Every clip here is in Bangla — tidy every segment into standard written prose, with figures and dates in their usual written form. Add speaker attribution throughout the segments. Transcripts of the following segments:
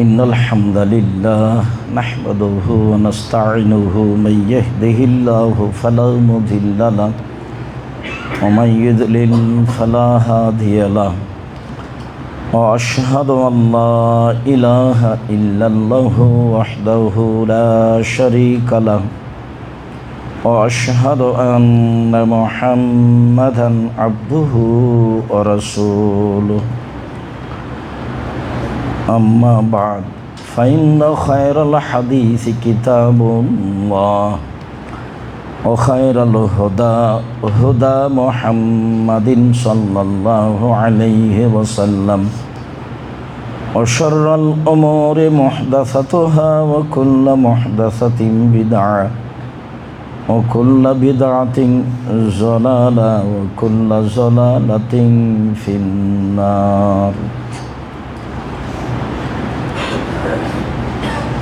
Speaker 1: إن الحمد لله نحمده ونستعينه من يهده الله فلا مضل له ومن يضلل فلا هادي له وأشهد أن لا إله إلا الله وحده لا شريك له وأشهد أن محمدا عبده ورسوله أما بعد فإن خير الحديث كتاب الله وخير الهدى هدى محمد صلى الله عليه وسلم وشر الأمور محدثتها وكل محدثة بدعة وكل بدعة ضلالة وكل ضلالة في النار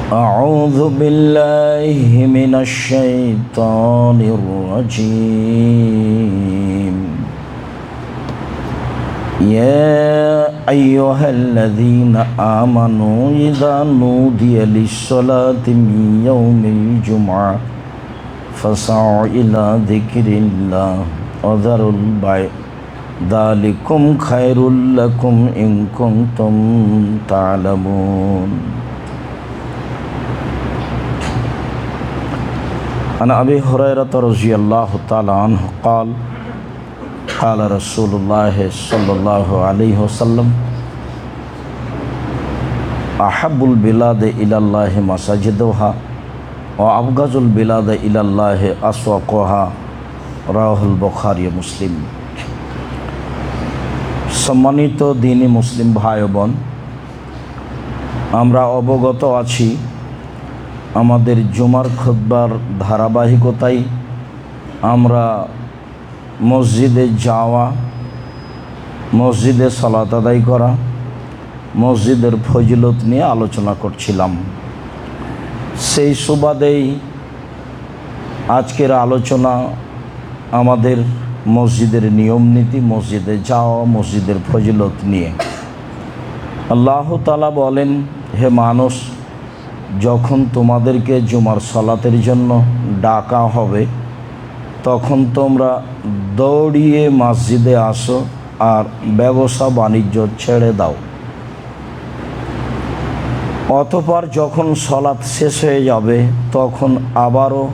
Speaker 1: أعوذ بالله من الشيطان الرجيم يا أيها الذين آمنوا إذا نودي للصلاة من يوم الجمعة فاسعوا إلى ذكر الله وذروا البيع ذلكم خير لكم إن كنتم تعلمون عن أبي هريرة رضي الله تعالى عنه قال قال رسول الله صلى الله عليه وسلم أحب البلاد إلى الله مساجدها وأبغض البلاد إلى الله أسواقها রাওয়াহ বুখারী মুসলিম। সম্মানিত দ্বীনি মুসলিম ভাই বোন, আমরা অবগত আছি আমাদের জুমার খুতবার ধারাবাহিকতায় আমরা মসজিদে যাওয়া, মসজিদে সালাত আদায় করা, মসজিদের ফজিলত নিয়ে আলোচনা করছিলাম। সেই সুবাদেই আজকের আলোচনা আমাদের মসজিদের নিয়ম নীতি, মসজিদে যাওয়া, মসজিদের ফজিলত নিয়ে। আল্লাহ তাআলা বলেন, হে মানুষ, যখন তোমাদেরকে জুমার সালাতের জন্য ডাকা হবে তখন তোমরা দৌড়িয়ে মসজিদে আসো আর ব্যবসা বাণিজ্য ছেড়ে দাও। অতঃপর যখন সালাত শেষ হয়ে যাবে তখন আবারও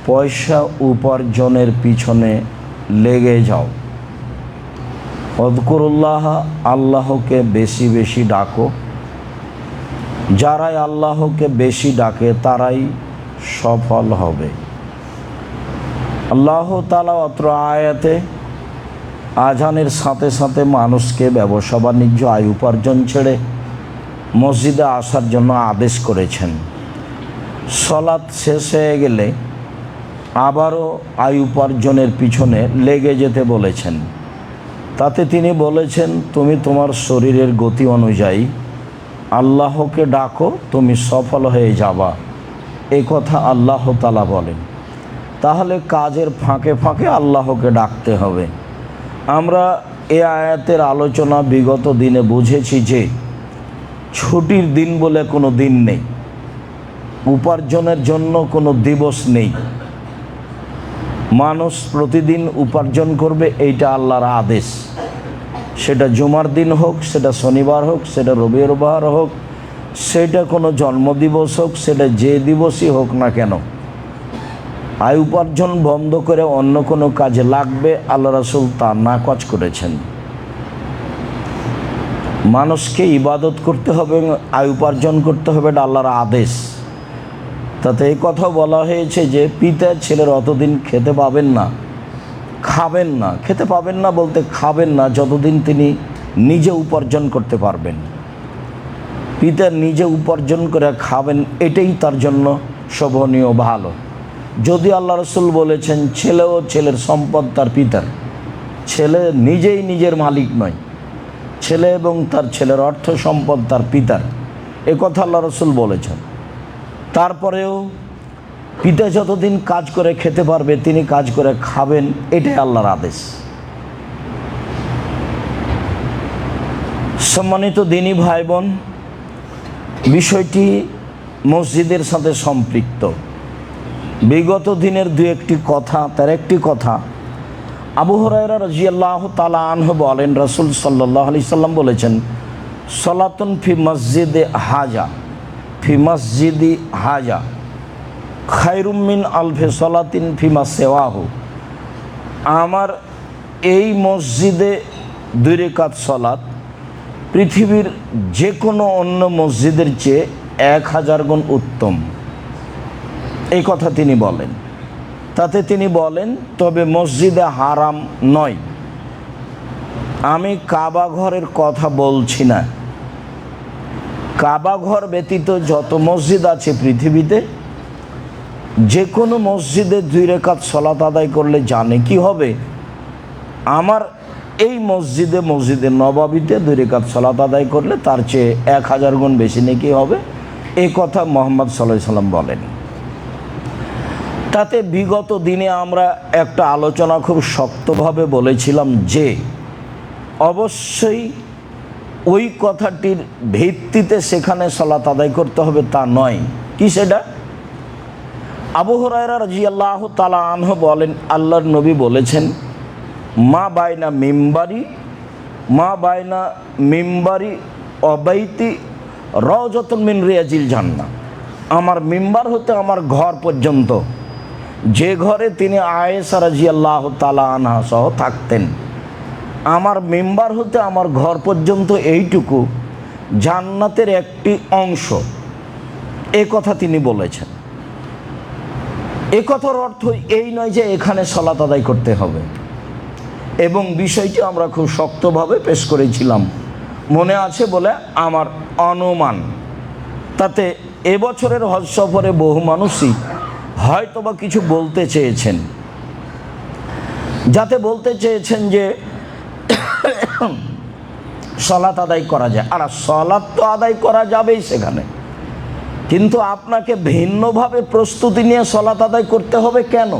Speaker 1: পয়সা উপার্জনের পিছনে লেগে যাও। আযকুরুল্লাহ, আল্লাহকে বেশি বেশি ডাকো। যারাই আল্লাহকে বেশি ডাকে তারাই সফল হবে। আল্লাহ তাআলা অত্র আয়াতে আজানের সাথে সাথে মানুষকে ব্যবসা বাণিজ্য, আয় উপার্জন ছেড়ে মসজিদে আসার জন্য আদেশ করেছেন। সালাত শেষ হয়ে গেলে আবারও আয় উপার্জনের পিছনে লেগে যেতে বলেছেন। তাতে তিনি বলেছেন, তুমি তোমার শরীরের গতি অনুযায়ী আল্লাহকে ডাকো, তুমি সফল হয়ে যাবা। এই কথা আল্লাহ তাআলা বলেন। তাহলে কাজের ফাঁকে ফাঁকে আল্লাহকে ডাকতে হবে। আমরা এই আয়াতের আলোচনা বিগত দিনে বুঝেছি যে ছুটির দিন বলে কোনো দিন নেই, উপার্জনের জন্য কোনো দিবস নেই। মানুষ প্রতিদিন উপার্জন করবে, এইটা আল্লাহর আদেশ। সেটা জুমার দিন হোক, সেটা শনিবার হোক, সেটা রবিবার হোক, সেটা কোনো জন্মদিবস হোক, সেটা যে দিবসই হোক না কেন, আয় উপার্জন বন্ধ করে অন্য কোনো কাজে লাগবে, আল্লাহ রাসূল তা নাকচ করেছেন। মানুষকে ইবাদত করতে হবে, আয় উপার্জন করতে হবে, এটা আল্লাহর আদেশ। তাতে এই কথা বলা হয়েছে যে পিতা ছেলের অতদিন খেতে পাবেন না, খাবেন না। খেতে পাবেন না বলতে খাবেন না যতদিন তিনি নিজে উপার্জন করতে পারবেন। পিতা নিজে উপার্জন করে খাবেন, এটাই তার জন্য শোভনীয়, ভালো। যদি আল্লাহ রাসূল বলেছেন ছেলে ও ছেলের সম্পদ তার পিতার, ছেলে নিজেই নিজের মালিক নয়, ছেলে এবং তার ছেলের অর্থ সম্পদ তার পিতার, এ কথা আল্লাহ রাসূল বলেছেন। তারপরেও পিতা যতদিন কাজ করে খেতে পারবে তিনি কাজ করে খাবেন, এটাই আল্লাহর আদেশ। সম্মানিত দিনী ভাই বোন, বিষয়টি মসজিদের সাথে সম্পৃক্ত। বিগত দিনের দু একটি কথা, তার একটি কথা, আবু হুরায়রা রাদিয়াল্লাহু তাআলা আনহু বলেন, রাসূল সাল্লাল্লাহু আলাইহি সাল্লাম বলেছেন, সলাতুন ফি মসজিদে হাজা, ফি মসজিদি হাজা খায়রুম মিন আলফি সলাতিন ফিমা সেওয়াহু। আমার এই মসজিদে 2 রাকাত সলাত পৃথিবীর যে কোনো অন্য মসজিদের চেয়ে 1000 গুণ উত্তম। এই কথা তিনি বলেন। তাতে তিনি বলেন, তবে মসজিদে হারাম নয়। আমি কাবা ঘরের কথা বলছি না। কাবা ঘর ব্যতীত যত মসজিদ আছে পৃথিবীতে, যে কোনো মসজিদে 2 রাকাত সলাত আদায় করলে জানে কি হবে? আমার এই মসজিদে, মসজিদে নববীতে 2 রাকাত সলাত আদায় করলে তার চেয়ে 1000 গুণ বেশি নেকি হবে। এই কথা মুহাম্মদ সাল্লাল্লাহু আলাইহি সাল্লাম বলেন। তাতে বিগত দিনে আমরা একটা আলোচনা খুব শক্তভাবে বলেছিলাম যে অবশ্যই ওই কথাটির ভিত্তিতে সেখানে সালাত আদায় করতে হবে তা নয়। কি সেটা? আবু হুরায়রা রাদিয়াল্লাহু তাআলা আনহু বলেন, আল্লাহর নবী বলেছেন, মা বাইনা মিম্বারি অবাইতি রাওজাতুন মিন রিয়াজিল জান্নাহ। আমার মিম্বার হতে আমার ঘর পর্যন্ত, যে ঘরে তিনি আয়েশা রাদিয়াল্লাহু তাআলা আনহা সহ থাকতেন, আমার মিম্বার হতে আমার ঘর পর্যন্ত এইটুকু জান্নাতের একটি অংশ। এ কথা তিনি বলেছেন। এ কথার অর্থ এই নয় যে এখানে সালাত আদায় করতে হবে, এবং বিষয়টি আমরা খুব শক্তভাবে পেশ করেছিলাম, মনে আছে বলে আমার অনুমান। তাতে এবছরের হজ সফরে বহু মানুষই হয়তোবা কিছু বলতে চেয়েছেন, যাতে বলতে চেয়েছেন যে সালাত আদায় করা যায়। আর সালাত তো আদায় করা যাবেই সেখানে, কিন্তু আপনাকে ভিন্নভাবে প্রস্তুতি নিয়ে সালাত আদায় করতে হবে কেন?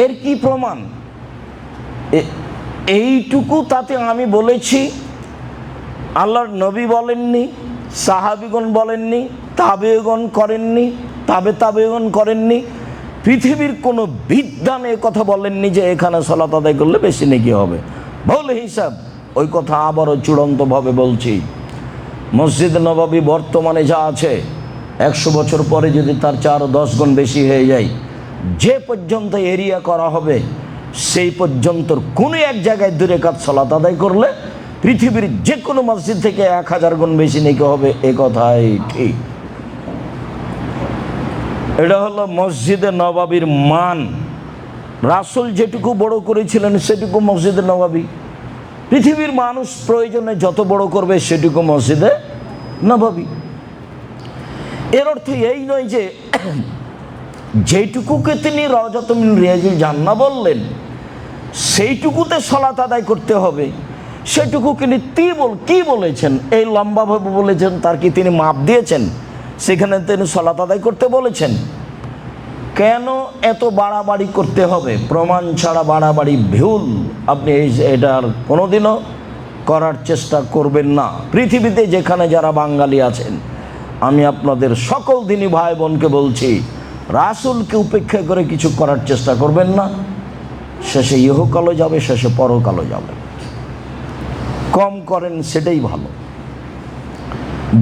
Speaker 1: এর কি প্রমাণ? এইটুকু তাতে আমি বলেছি, আল্লাহর নবী বলেননি, সাহাবীগণ বলেননি, তাবেঈগণ করেননি, তাবেঈগণ করেননি, পৃথিবীর কোনো বিদ্বান এ কথা বলেননি যে এখানে সালাত আদায় করলে বেশি নেকি হবে। ভুল হিসাব। ওই কথা আবারও চূড়ান্তভাবে বলছি, মসজিদ নববী বর্তমানে যা আছে, 100 বছর পরে যদি তার 4-10 গুণ বেশি হয়ে যায়, যে পর্যন্ত এরিয়া করা হবে সেই পর্যন্ত কোনো এক জায়গায় 2 রাকাত সালাত আদায় করলে পৃথিবীর যে কোনো মসজিদ থেকে 1000 গুণ বেশি নেকি হবে। এ কথাই ঠিক। এটা হলো মসজিদে নববীর মান। রাসূল যেটুকু বড় করেছিলেন সেটুকু মসজিদে নববী। পৃথিবীর মানুষ প্রয়োজনে যত বড় করবে সেটুকু মসজিদে নববী। এর অর্থ এই নয় যে যেটুকুকে তিনি রাওজাতুন মিন রিয়াজিল জান্নাহ বললেন সেইটুকুতে সালাত আদায় করতে হবে। সেটুকু তিনি কি বলেছেন? এই লম্বাভাবে বলেছেন, তার কি তিনি মাপ দিয়েছেন? সেখানে তিনি সালাত আদায় করতে বলেছেন। কেন এত বাড়াবাড়ি করতে হবে? প্রমাণ ছাড়া বাড়াবাড়ি ভুল। আপনি এটার কোনোদিনও করার চেষ্টা করবেন না। পৃথিবীতে যেখানে যারা বাঙালি আছেন, আমি আপনাদের সকল দিনই ভাই বোনকে বলছি, রাসূলকে উপেক্ষা করে কিছু করার চেষ্টা করবেন না। শেষে ইহকালও যাবে, শেষে পরকালও যাবে। কম করেন সেটাই ভালো,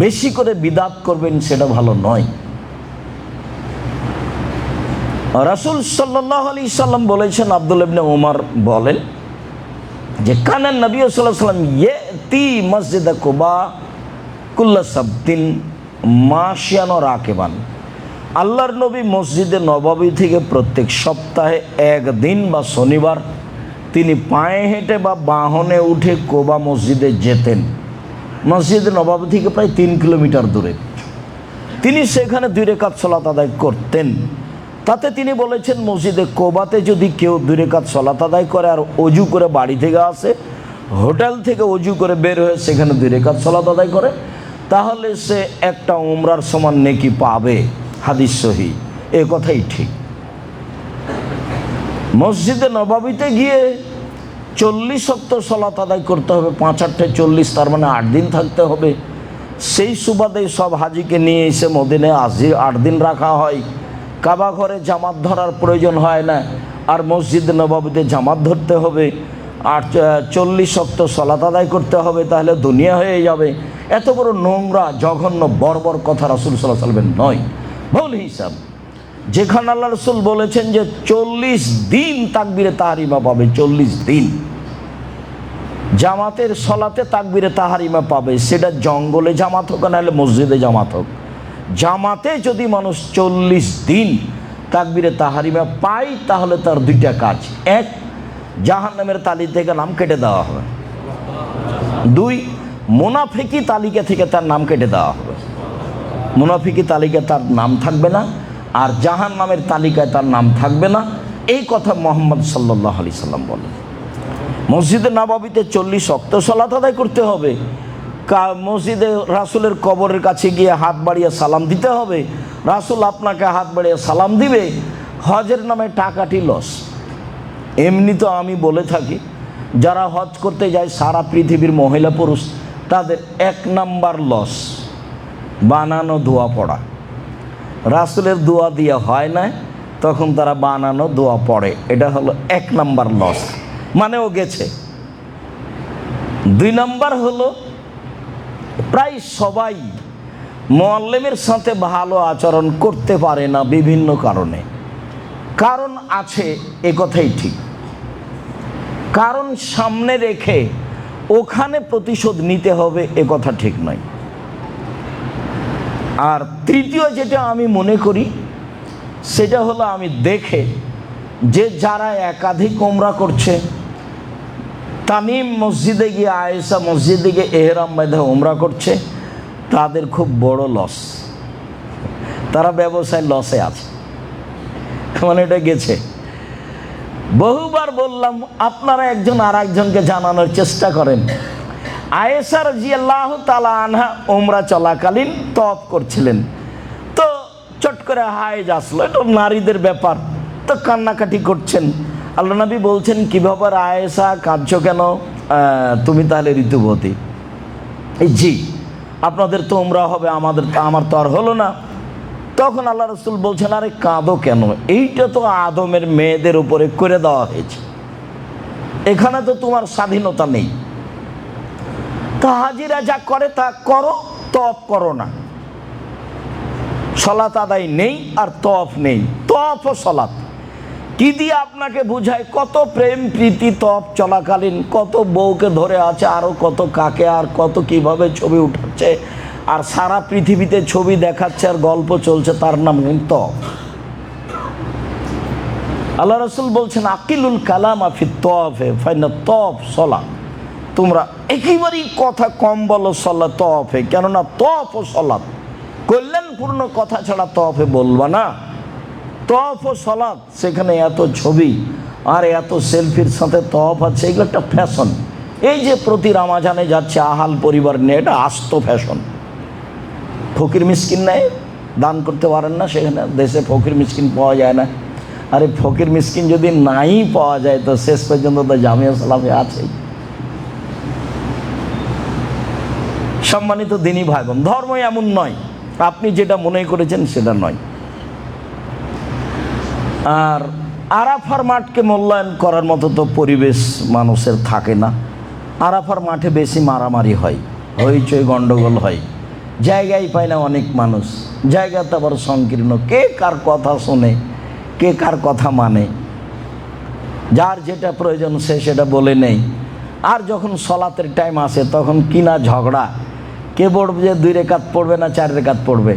Speaker 1: বেশি করে বিদআত করবেন সেটা ভালো নয়। রাসূল সাল্লাল্লাহু আলাইহি সাল্লাম বলেছেন, আব্দুল্লাহ ইবনে উমর বলেন যে কানান নবী সাল্লাল্লাহু আলাইহি সাল্লাম ইয়াতি মসজিদ কুবা কুল্লা সাবতিন মাশিয়ান ওয়া রাকিবান। আল্লাহর নবী মসজিদে নববী থেকে প্রত্যেক সপ্তাহে একদিন বা শনিবার তিনি পায়ে হেঁটে বা বাহনে উঠে কুবা মসজিদে যেতেন। মসজিদে নববী থেকে প্রায় 3 কিলোমিটার দূরে। তিনি সেখানে 2 রাকাত সালাত আদায় করতেন। তাতে তিনি বলেছেন, মসজিদে কুবাতে যদি কেউ 2 রাকাত সালাত আদায় করে আর অজু করে বাড়ি থেকে আসে, হোটেল থেকে অজু করে বের হয়ে সেখানে 2 রাকাত সালাত আদায় করে, তাহলে সে একটা উমরার সমান নেকি পাবে। হাদিস সহিহ। এ কথাই ঠিক। মসজিদে নববীতে গিয়ে 40 ওয়াক্ত সালাত আদায় করতে হবে, 5-8 40, তার মানে 8 দিন থাকতে হবে। সেই সুবাদে সব হাজিকে নিয়ে এসে মদিনায় 8 দিন রাখা হয়। কাবা ঘরে জামাত ধরার প্রয়োজন হয় না, আর মসজিদ নববীতে জামাত ধরতে হবে, আর 40 ওয়াক্ত সালাত আদায় করতে হবে, তাহলে দুনিয়া হয়ে যাবে। এত বড় নোংরা জঘন্য বর্বর কথা রাসূল সাল্লাল্লাহু আলাইহি ওয়াসাল্লামের নয়, ভুল হিসাব। যেখানে আল্লাহ রাসূল বলেছেন যে 40 দিন তাকবীরে তাহরিমা পাবে, 40 দিন জামাতের সলাতে তাকবীরে তাহরিমা পাবে, সেটা জঙ্গলে জামাত হোক নাহলে মসজিদে জামাত হোক, জামাতে যদি মানুষ 40 দিন তাকবীরে তাহরিমা পায় তাহলে তার 2টা কাজ: 1, জাহান্নামের তালি থেকে নাম কেটে দেওয়া হবে; 2, মুনাফিকি তালিকা থেকে তার নাম কেটে দেওয়া হবে। মুনাফিকি তালিকায় তার নাম থাকবে না, আর জাহান্নামের তালিকায় তার নাম থাকবে না। এই কথা মুহাম্মদ সাল্লাল্লাহু আলাইহি সাল্লাম বলেন। মসজিদে নববীতে 40 ওয়াক্ত সালাত আদায় করতে হবে। মসজিদে রাসূলের কবরের কাছে গিয়ে হাত বাড়িয়ে সালাম দিতে হবে, রাসূল আপনাকে হাত বাড়িয়ে সালাম দিবে। হজের নামে টাকাটি লস। এমনি তো আমি বলে থাকি, যারা হজ করতে যায় সারা পৃথিবীর মহিলা পুরুষ, তাদের 1 নাম্বার লস বানানো দোয়া পড়া। রাসূলের দোয়া দিয়ে হয় না, তখন তারা বানানো দোয়া পড়ে, এটা হলো 1 নাম্বার লস, মানে ও গেছে। 2 নাম্বার হলো প্রায় সবাই মুআল্লিমের সাথে ভালো আচরণ করতে পারে না বিভিন্ন কারণে। কারণ আছে, এ কথাই ঠিক, কারণ সামনে রেখে ওখানে প্রতিশোধ নিতে হবে এ কথা ঠিক নয়। আর তৃতীয় যেটা আমি মনে করি সেটা হলো, আমি দেখে যে যারা একাধিক ওমরা করছে, তামিম মসজিদে গিয়ে, আয়েশা মসজিদে গিয়ে এহরাম বেঁধে ওমরা করছে, তাদের খুব বড় লস, তারা ব্যবসায় লসে আছে, মানে এটা গেছে। বহুবার বললাম, আপনারা একজন আর একজনকে জানানোর চেষ্টা করেন। আয়েশা রাদিয়াল্লাহু তাআলা আনহা ওমরা চলাকালীন তওয়াফ করছিলেন, তো চট করে হায়েজ আসলো, এটা নারীদের ব্যাপার, তো কান্নাকাটি করছেন। আল্লাহ নবী বলছেন, কি ব্যাপার আয়েশা, কাঁদছো কেন? তুমি তাহলে ঋতুবতী? জি, আপনাদের তো ওমরা হবে, আমার তো আর হলো না। তখন আল্লাহ রাসূল বলছেন, আরে কাঁদো কেন? এইটা তো আদমের মেয়েদের উপরে করে দেওয়া হয়েছে, এখানে তো তোমার স্বাধীনতা নেই। তা হাজিরা যা করে তা করো, তওয়াফ করো না। সালাত আদায় নেই আর তওয়াফ নেই, তওয়াফ ও সালাত কি দিয়ে আপনাকে বুঝায়? কত প্রেম প্রীতি তওয়াফ চলাকালীন, কত বউকে ধরে আছে, আরও কত কাকে, আর কত কিভাবে ছবি উঠাচ্ছে, আর সারা পৃথিবীতে ছবি দেখাচ্ছে আর গল্প চলছে, তার নাম তওয়াফ। আল্লাহ রাসূল বলছেন, আকিলুল কালামা ফিত তওয়াফে ফাইনা তওয়াফ সালাত। তোমরা একেবারেই কথা কম বলো সালাত তওয়াফে, কেননা তওয়াফ ও সালাত কল্যাণপূর্ণ কথা ছাড়া তওয়াফে বলবা না। তওয়াফ ও সালাত, সেখানে এত ছবি আর এত সেলফির সাথে তওয়াফ আছে, এগুলো একটা ফ্যাশন। এই যে প্রতি রামাজানে যাচ্ছে আহাল পরিবার নিয়ে, এটা আস্ত ফ্যাশন। ফকির মিসকিন নেয়, দান করতে পারেন না, সেখানে দেশে ফকির মিসকিন পাওয়া যায় না। আরে ফকির মিসকিন যদি নাই পাওয়া যায় তো শেষ পর্যন্ত তো জামিয়া সালামে আছেই। সম্মানিত দিনী ভাই বোন, ধর্ম এমন নয় আপনি যেটা মনে করেছেন সেটা নয়। আর আরাফার মাঠকে মূল্যায়ন করার মতো তো পরিবেশ মানুষের থাকে না। আরাফার মাঠে বেশি মারামারি হয়, হইচই গণ্ডগোল হয়, জায়গায় পায় না অনেক মানুষ, জায়গাটা আবার সংকীর্ণ, কে কার কথা শোনে, কে কার কথা মানে, যার যেটা প্রয়োজন সে সেটা বলে নেই। আর যখন সলাতের টাইম আসে তখন কিনা ঝগড়া, কে পড়বে যে 2 রেকাত পড়বে না 4 রেকাত পড়বে,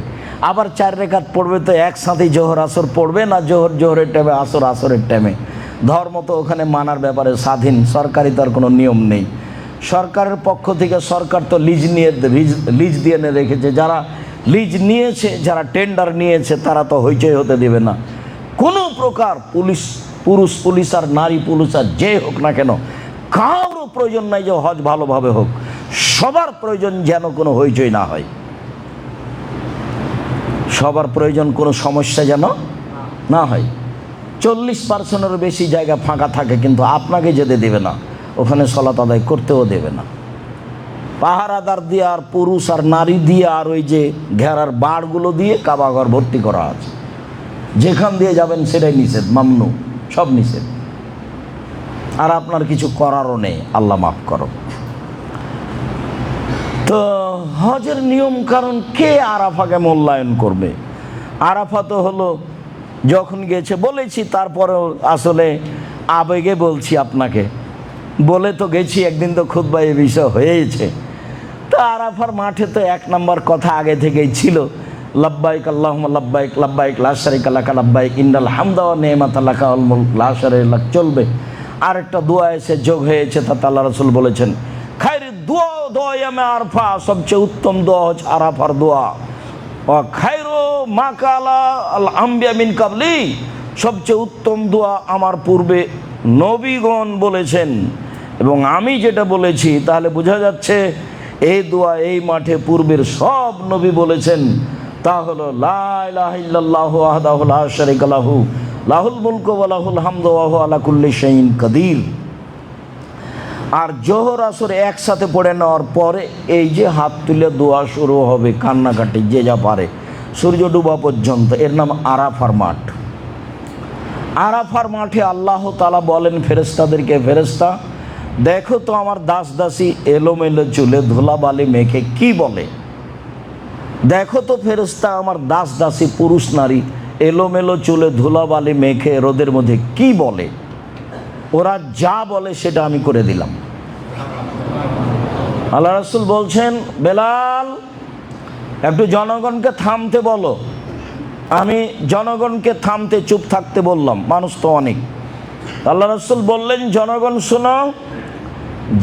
Speaker 1: আবার 4 রেকাত পড়বে তো একসাথেই জোহর আসর পড়বে না জোহরের টাইমে আসর আসরের টাইমে। ধর্ম তো ওখানে মানার ব্যাপারে স্বাধীন, সরকারি তার কোনো নিয়ম নেই। সরকারের পক্ষ থেকে সরকার তো লিজ দিয়ে রেখেছে, যারা লিজ নিয়েছে, যারা টেন্ডার নিয়েছে তারা তো হইচই হতে দেবে না। কোনো প্রকার পুরুষ পুলিশ আর নারী পুলিশ আর যে হোক না কেন, কারোর প্রয়োজন নাই যে হজ ভালোভাবে হোক, সবার প্রয়োজন যেন কোনো হইচই না হয়, সবার প্রয়োজন কোনো সমস্যা যেন না হয়। 40%-এরও বেশি জায়গা ফাঁকা থাকে কিন্তু আপনাকে যেতে দেবে না, ওখানে সালাত আদায় করতেও দেবে না। পাহারাদার দিয়ে আর পুরুষ আর নারী দিয়ে আর ওই যে ঘেরার বাড়গুলো দিয়ে কাবাঘর ভর্তি করা আছে। যেখান দিয়ে যাবেন সেটাই নিষেধ, মামনু, সব নিষেধ। আর আপনার কিছু করারও নেই, আল্লাহ মাফ করো। তো হজের নিয়ম কারণ কে আরাফাকে মূল্যায়ন করবে? আরাফা তো হলো যখন গেছে, বলেছি, তারপরেও আসলে আবেগে বলছি আপনাকে, বলে তো গেছি, একদিন তো খুতবা এ বিষয় হয়েছে। তো আরাফার মাঠে তো এক নম্বর কথা আগে থেকেই ছিল, লাব্বাইক আল্লাহুম্মা লাব্বাইক লাব্বাইক লা শারীকা লাকা লাব্বাইক ইন্নাল হামদা ওয়া নি'মাতা লাকা ওয়াল মুলক লা শারীকা লাক চলবে। আরেকটা দোয়া এসে যোগ হয়েছে, তাতে আল্লাহ রাসূল বলেছেন খায়রুদ দুআ দোয়া ইয়ামে আরাফা, সবচেয়ে উত্তম দোয়া হচ্ছে আরাফার দোয়া। ওয়া খায়রু মা কালা আল আম্বিয়া মিন কাবলি, সবচেয়ে উত্তম দোয়া আমার পূর্বে নবীগণ বলেছেন এবং আমি যেটা বলেছি। তাহলে বোঝা যাচ্ছে এই দোয়া এই মাঠে পূর্বের সব নবী বলেছেন। তা হলো লা ইলাহা ইল্লাল্লাহু ওয়াহদাহু লা শারীকা লাহু লাহুল মুলকু ওয়া লাহুল হামদু ওয়া হুয়া আলা কুল্লি শাইইন কাদির। আর জোহর আসর একসাথে পড়ে নেওয়ার পরে এই যে হাত তুলে দোয়া শুরু হবে, কান্নাকাটি যে যা পারে, সূর্য ডুবা পর্যন্ত। এর নাম আরাফার মাঠ। আরাফার মাঠে আল্লাহ তাআলা বলেন ফেরেশতাদেরকে, ফেরেশতা দেখো তো আমার দাস দাসী এলোমেলো চুলে ধুলাবালি মেখে কি বলে। দেখো তো ফেরেশতা আমার দাস দাসী পুরুষ নারী এলোমেলো চুলে ধুলাবালি মেখে রোদের মধ্যে কি বলে। ওরা যা বলে সেটা আমি করে দিলাম। আল্লাহ রাসূল বলছেন, বেলাল একটু জনগণকে থামতে বলো। আমি জনগণকে থামতে, চুপ থাকতে বললাম, মানুষ তো অনেক। আল্লাহ রাসূল বললেন, জনগণ শোনো,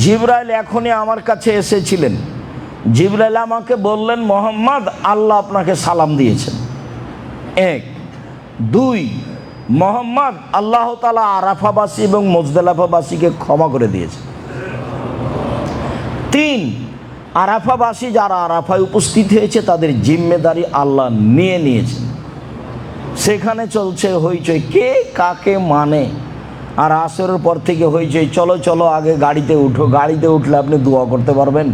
Speaker 1: জিবরাইল এখনই আমার কাছে এসেছিলেন। জিবরাইল আমাকে বললেন, মোহাম্মদ আল্লাহ আপনাকে সালাম দিয়েছেন। এক। দুই, মোহাম্মদ আল্লাহ তাআলা আরাফাবাসী এবং মুজদালিফাবাসীকে ক্ষমা করে দিয়েছেন। তিন, আরাফাবাসী যারা আরাফায় উপস্থিত হয়েছে তাদের জিম্মেদারি আল্লাহ নিয়ে নিয়েছেন। সেখানে চলছে হইচই, কে কাকে মানে। আর আসরের পর থেকে হইচই, চলো চলো আগে গাড়িতে উঠো। গাড়িতে উঠলে আপনি দোয়া করতে পারবেন?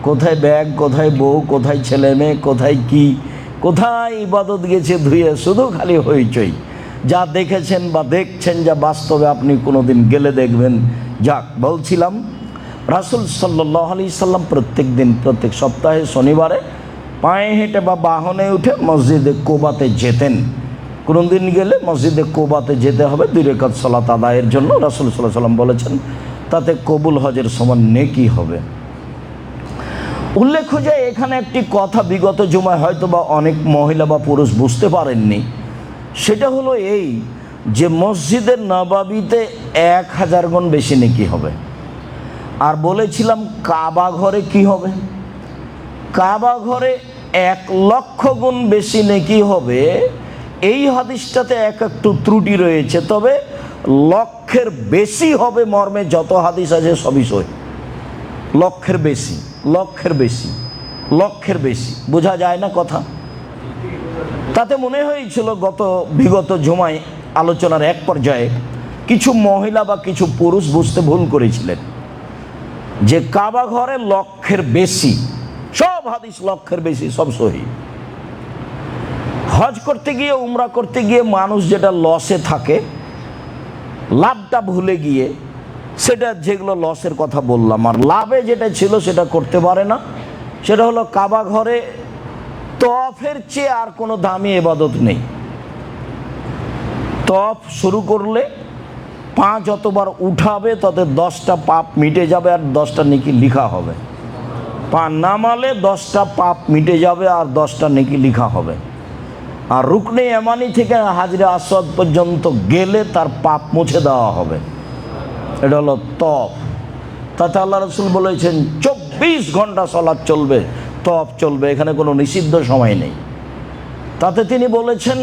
Speaker 1: কোথায় ব্যাগ, কোথায় বউ, কোথায় ছেলে মেয়ে, কোথায় কি, কোথায় ইবাদত গেছে ধুয়ে, শুধু খালি হইচই। যা দেখেছেন বা দেখছেন, যা বাস্তবে আপনি কোনোদিন গেলে দেখবেন। যাক, বলছিলাম রাসূল সাল্লাল্লাহু আলাইহি সাল্লাম প্রত্যেক দিন, প্রত্যেক সপ্তাহে শনিবারে পায়ে হেঁটে বা বাহনে উঠে মসজিদে কুবাতে যেতেন। কোনো দিন গেলে মসজিদে কুবাতে যেতে হবে 2 রাকাত সালাত আদায়ের জন্য। রাসূল সাল্লাল্লাহু আলাইহি সাল্লাম বলেছেন তাতে কবুল হজের সমান নেকি হবে। উল্লেখ্য যে এখানে একটি কথা বিগত জুমায় হয়তো বা অনেক মহিলা বা পুরুষ বুঝতে পারেননি। সেটা হলো এই যে মসজিদের নববীতে 1000 গুণ বেশি নেকি হবে। আর বলেছিলাম কাবা ঘরে কি হবে? কাবা ঘরে 1,00,000 গুণ বেশি নেকি হবে। এই হাদিসটাতে একটু ত্রুটি রয়েছে, তবে লক্ষের বেশি হবে মর্মে যত হাদিস আছে সবই সহি। লক্ষের বেশি, লক্ষের বেশি, লক্ষের বেশি, বোঝা যায় না কথা। তাতে মনে হয়েছিল বিগত জুমায় আলোচনার এক পর্যায়ে কিছু মহিলা বা কিছু পুরুষ বুঝতে ভুল করেছিলেন যে কাবা ঘরে লক্ষের বেশি, সব হাদিস লক্ষের বেশি, সব সহি। হজ করতে গিয়ে, উমরা করতে গিয়ে মানুষ যেটা লসে থাকে, লাভটা ভুলে গিয়ে, সেটা যেগুলো লসের কথা বললাম, আর লাভে যেটা ছিল সেটা করতে পারে না। সেটা হলো কাবা ঘরে তওয়াফের চেয়ে আর কোনো দামি ইবাদত নেই। তওয়াফ শুরু করলে পা যতবার উঠাবে তত 10টা পাপ মিটে যাবে আর 10টা নেকি লিখা হবে। পা নামালে 10টা পাপ মিটে যাবে আর 10টা নেকি লিখা হবে। আর রুকনে ইয়ামানি থেকে হাজরে আসওয়াদ পর্যন্ত গেলে তার পাপ মুছে দেওয়া হবে। এটা হলো তওয়াফ। তাতে আল্লাহ রাসূল বলেছেন 24 ঘন্টা সালাত চলবে, তওয়াফ চলবে, এখানে কোনো নিষিদ্ধ সময় নেই। তাতে তিনি বলেছেন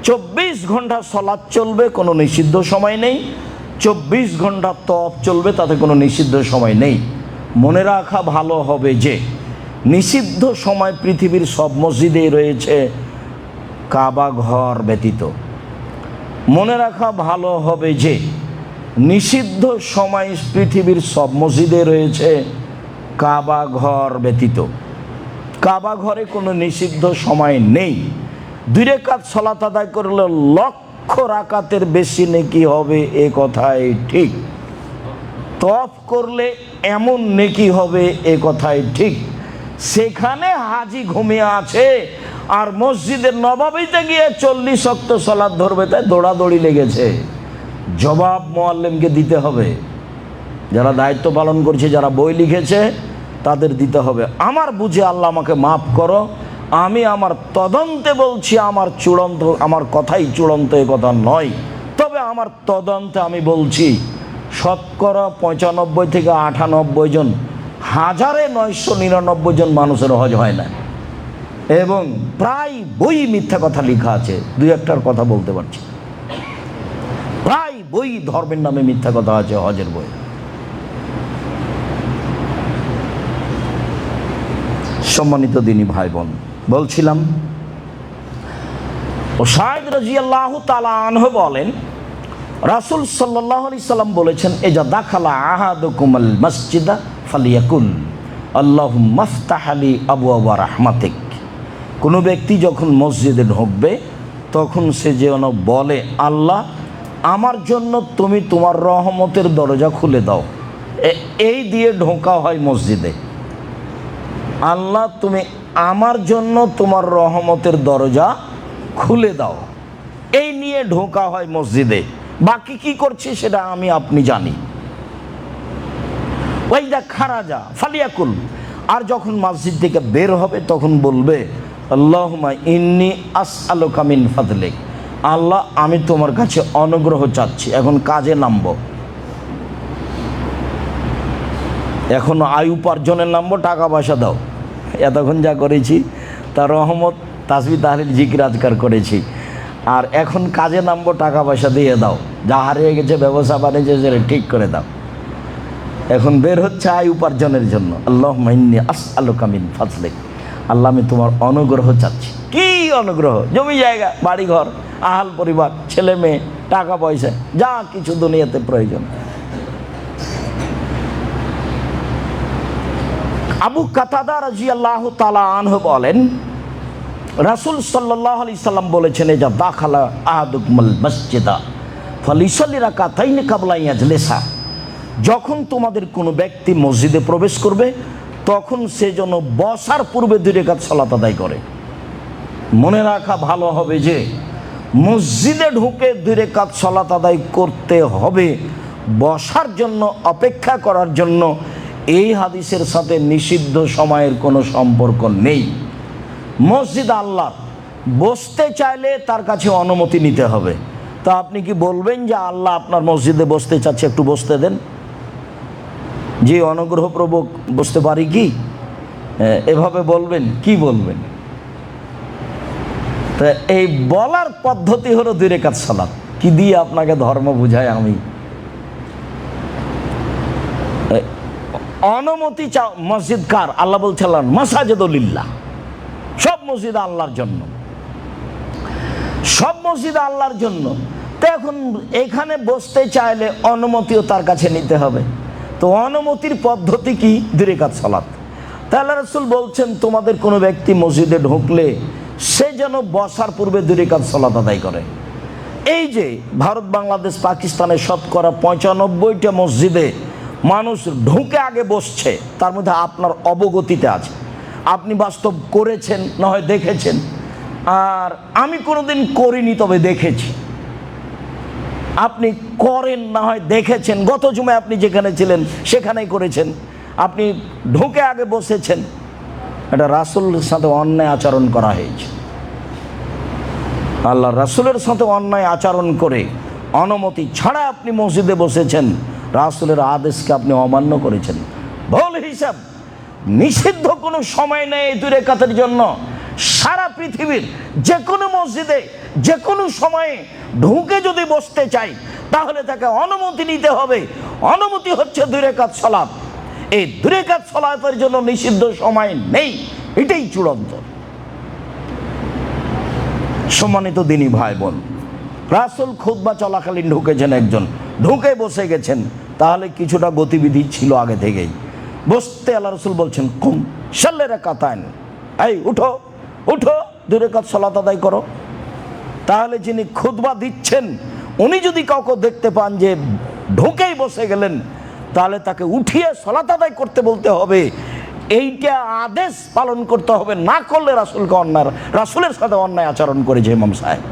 Speaker 1: 24 ঘন্টা সালাত চলবে, কোনো নিষিদ্ধ সময় নেই। 24 ঘন্টা তওয়াফ চলবে, তাতে কোনো নিষিদ্ধ সময় নেই। মনে রাখা ভালো হবে যে নিষিদ্ধ সময় পৃথিবীর সব মসজিদেই রয়েছে, কাবা ঘর ব্যতীত। মনে রাখা ভালো হবে যে নিষিদ্ধ সময় পৃথিবীর সব মসজিদে রয়েছে, কাবা ঘর ব্যতীত। কাবা ঘরে কোনো নিষিদ্ধ সময় নেই। 2 রাকাত সালাত আদায় করলে লক্ষ রাকাতের বেশি নেকি হবে, এ কথাই ঠিক। তওয়াফ করলে এমন নেকি হবে, এ কথাই ঠিক। সেখানে হাজি ঘুমিয়ে আছে আর মসজিদের নববীতে গিয়ে 40 ওয়াক্ত সালাত ধরবে, তাই দৌড়াদৌড়ি লেগেছে। জবাব মুআল্লিমকে দিতে হবে। যারা দায়িত্ব পালন করছে, যারা বই লিখেছে, তাদের দিতে হবে। আমার বুঝে আল্লাহ আমাকে মাফ করো, আমি আমার তদন্তে বলছি, আমার চূড়ান্ত, আমার কথাই চূড়ান্ত এ কথা নয়। তবে আমার তদন্তে আমি বলছি শতকরা 95 থেকে 98 জন, 1999 জন মানুষের হজ হয় না। এবং প্রায় বই মিথ্যা কথা লেখা আছে, 2-1টার কথা বলতে পারছি। প্রায় বই ধর্মের নামে মিথ্যা কথা আছে হজের বই। সম্মানিত দিনী ভাই বোন, বলছিলাম উসাইদ রাদিয়াল্লাহু তাআলা আনহু বলেন, রাসূল সাল্লাল্লাহু আলাইহি সাল্লাম বলেছেন, ইজা দাখালা আহাদুকুমুল মসজিদা ফালিয়াকুল আল্লাহুম্মা ইফতাহ লি আবওয়াবা রাহমাতিক। কোনো ব্যক্তি যখন মসজিদে ঢুকবে তখন সে যেন বলে, আল্লাহ আমার জন্য তুমি তোমার রহমতের দরজা খুলে দাও। এই দিয়ে ঢোকা হয় মসজিদে। আল্লাহ তুমি আমার জন্য তোমার রহমতের দরজা খুলে দাও, এই নিয়ে ঢোকা হয় মসজিদে। বাকি কি করছি সেটা আমি আপনি জানি। ওয়াইদা খারাজা ফালিয়াকুল, আর যখন মসজিদ থেকে বের হবে তখন বলবে, আল্লাহুম্মা ইন্নী আসআলুকা মিন ফাদলিক, আল্লাহ আমি তোমার কাছে অনুগ্রহ চাচ্ছি। এখন কাজে নামবো, এখন আয় উপার্জনের নামবো, টাকা পয়সা দাও। এতক্ষণ যা করেছি তার রহমত, তাসবিহ তাহলিল জিকির আজকার করেছি, আর এখন কাজে নামবো, টাকা পয়সা দিয়ে দাও। যা হারিয়ে গেছে ব্যবসা বাণিজ্য সেটা ঠিক করে দাও। এখন বের হচ্ছে আয় উপার্জনের জন্য। আল্লাহুম্মা ইন্নী আসআলুকা মিন ফাদলিক, আল্লাহ আমি তোমার অনুগ্রহ চাচ্ছি। কি অনুগ্রহ? জমি জায়গা, বাড়ি ঘর, আহাল পরিবার, ছেলে মেয়ে, টাকা পয়সা, যা কিছু দুনিয়াতে প্রয়োজন। আবু কাতাদা রাদিয়াল্লাহু তাআলা আনহু বলেন, রাসূল সাল্লাল্লাহু আলাইহি সাল্লাম বলেছেন, ইজা দাখালা আহাদুকুমুল মসজিদা ফালিসাল্লি রাকাতাইনি ক্বাবলা ইয়াজলিসা। যখন তোমাদের কোনো ব্যক্তি মসজিদে প্রবেশ করবে তখন সে যেন বসার পূর্বে 2 রাকাত সালাত আদায় করে। মনে রাখা ভালো হবে যে মসজিদে ঢুকে 2 রাকাত সালাত আদায় করতে হবে, বসার জন্য, অপেক্ষা করার জন্য। এই হাদিসের সাথে নিষিদ্ধ সময়ের কোনো সম্পর্ক নেই। মসজিদ আল্লাহ, বসতে চাইলে তার কাছে অনুমতি নিতে হবে। তা আপনি কি বলবেন যে আল্লাহ আপনার মসজিদে বসতে চাচ্ছে, একটু বসতে দেন? যে অনুগ্রহপ্রভু বসতে পারি কি? এভাবে বলবেন? কি বলবেন? তা এই বলার পদ্ধতি হলো 2 রাকাত সালাত। কি দিয়ে আপনাকে ধর্ম বুঝায় আমি? অনুমতি চাও। মসজিদ কার? আল্লাহ বলছিলেন মাসাজিদুলিল্লাহ, সব মসজিদ আল্লাহর জন্য, সব মসজিদ আল্লাহর জন্য। তো এখন এখানে বসতে চাইলে অনুমতিও তার কাছে নিতে হবে। তো অনুমতির পদ্ধতি কি? 2 রাকাত সালাত। তাহলে রাসূল বলছেন, তোমাদের কোনো ব্যক্তি মসজিদে ঢুকলে সে যেন বসার পূর্বে 2 রাকাত সালাত আদায় করে। এই যে ভারত, বাংলাদেশ, পাকিস্তানের শতকরা 95টা মসজিদে মানুষ ঢুকে আগে বসছে, তার মধ্যে আপনার অবগতিতে আছে, আপনি বাস্তব করেছেন, না হয় দেখেছেন। আর আমি কোনোদিন করিনি, তবে দেখেছি। আপনি করেন, না হয় দেখেছেন। গত জুমায় আপনি যেখানে ছিলেন সেখানেই করেছেন। আপনি ঢুকে আগে বসেছেন। এটা রাসূলের সাথে অন্যায় আচরণ করা হয়েছে। আল্লাহ রাসূলের সাথে অন্যায় আচরণ করে অনুমতি ছাড়া আপনি মসজিদে বসেছেন, রাসূলের আদেশকে আপনি অমান্য করেছেন। ভুল হিসাব। নিষিদ্ধ কোনো সময় নেই এই 2 রাকাতের জন্য। সারা পৃথিবীর যে কোনো মসজিদে যে কোনো সময়ে ঢুকে যদি বসতে চাই তাহলে তাকে অনুমতি নিতে হবে। অনুমতি হচ্ছে 2 রাকাত সালাত। এই 2 রাকাত সালাতের জন্য নিষিদ্ধ সময় নেই, এটাই চূড়ান্ত। সম্মানিত দিনী ভাই বোন, রাসূল খুতবা চলাকালীন ঢুকেছেন, একজন ঢুকে বসে গেছেন, তাহলে কিছুটা গতিবিধি ছিল আগে থেকেই। বসতে আল্লাহ রসুল বলছেন কুম সাল্লি রাকাতাইন, এই উঠো উঠো 2 রাকাত সালাত আদায় করো। তাহলে যিনি খুতবা দিচ্ছেন উনি যদি কাউকে দেখতে পান যে ঢুকেই বসে গেলেন, তাহলে তাকে উঠিয়ে সালাত আদায় করতে বলতে হবে। এইটা আদেশ পালন করতে হবে, না করলে রাসূলের সাথে অন্যায় আচরণ করেছে ইমাম সাহেব।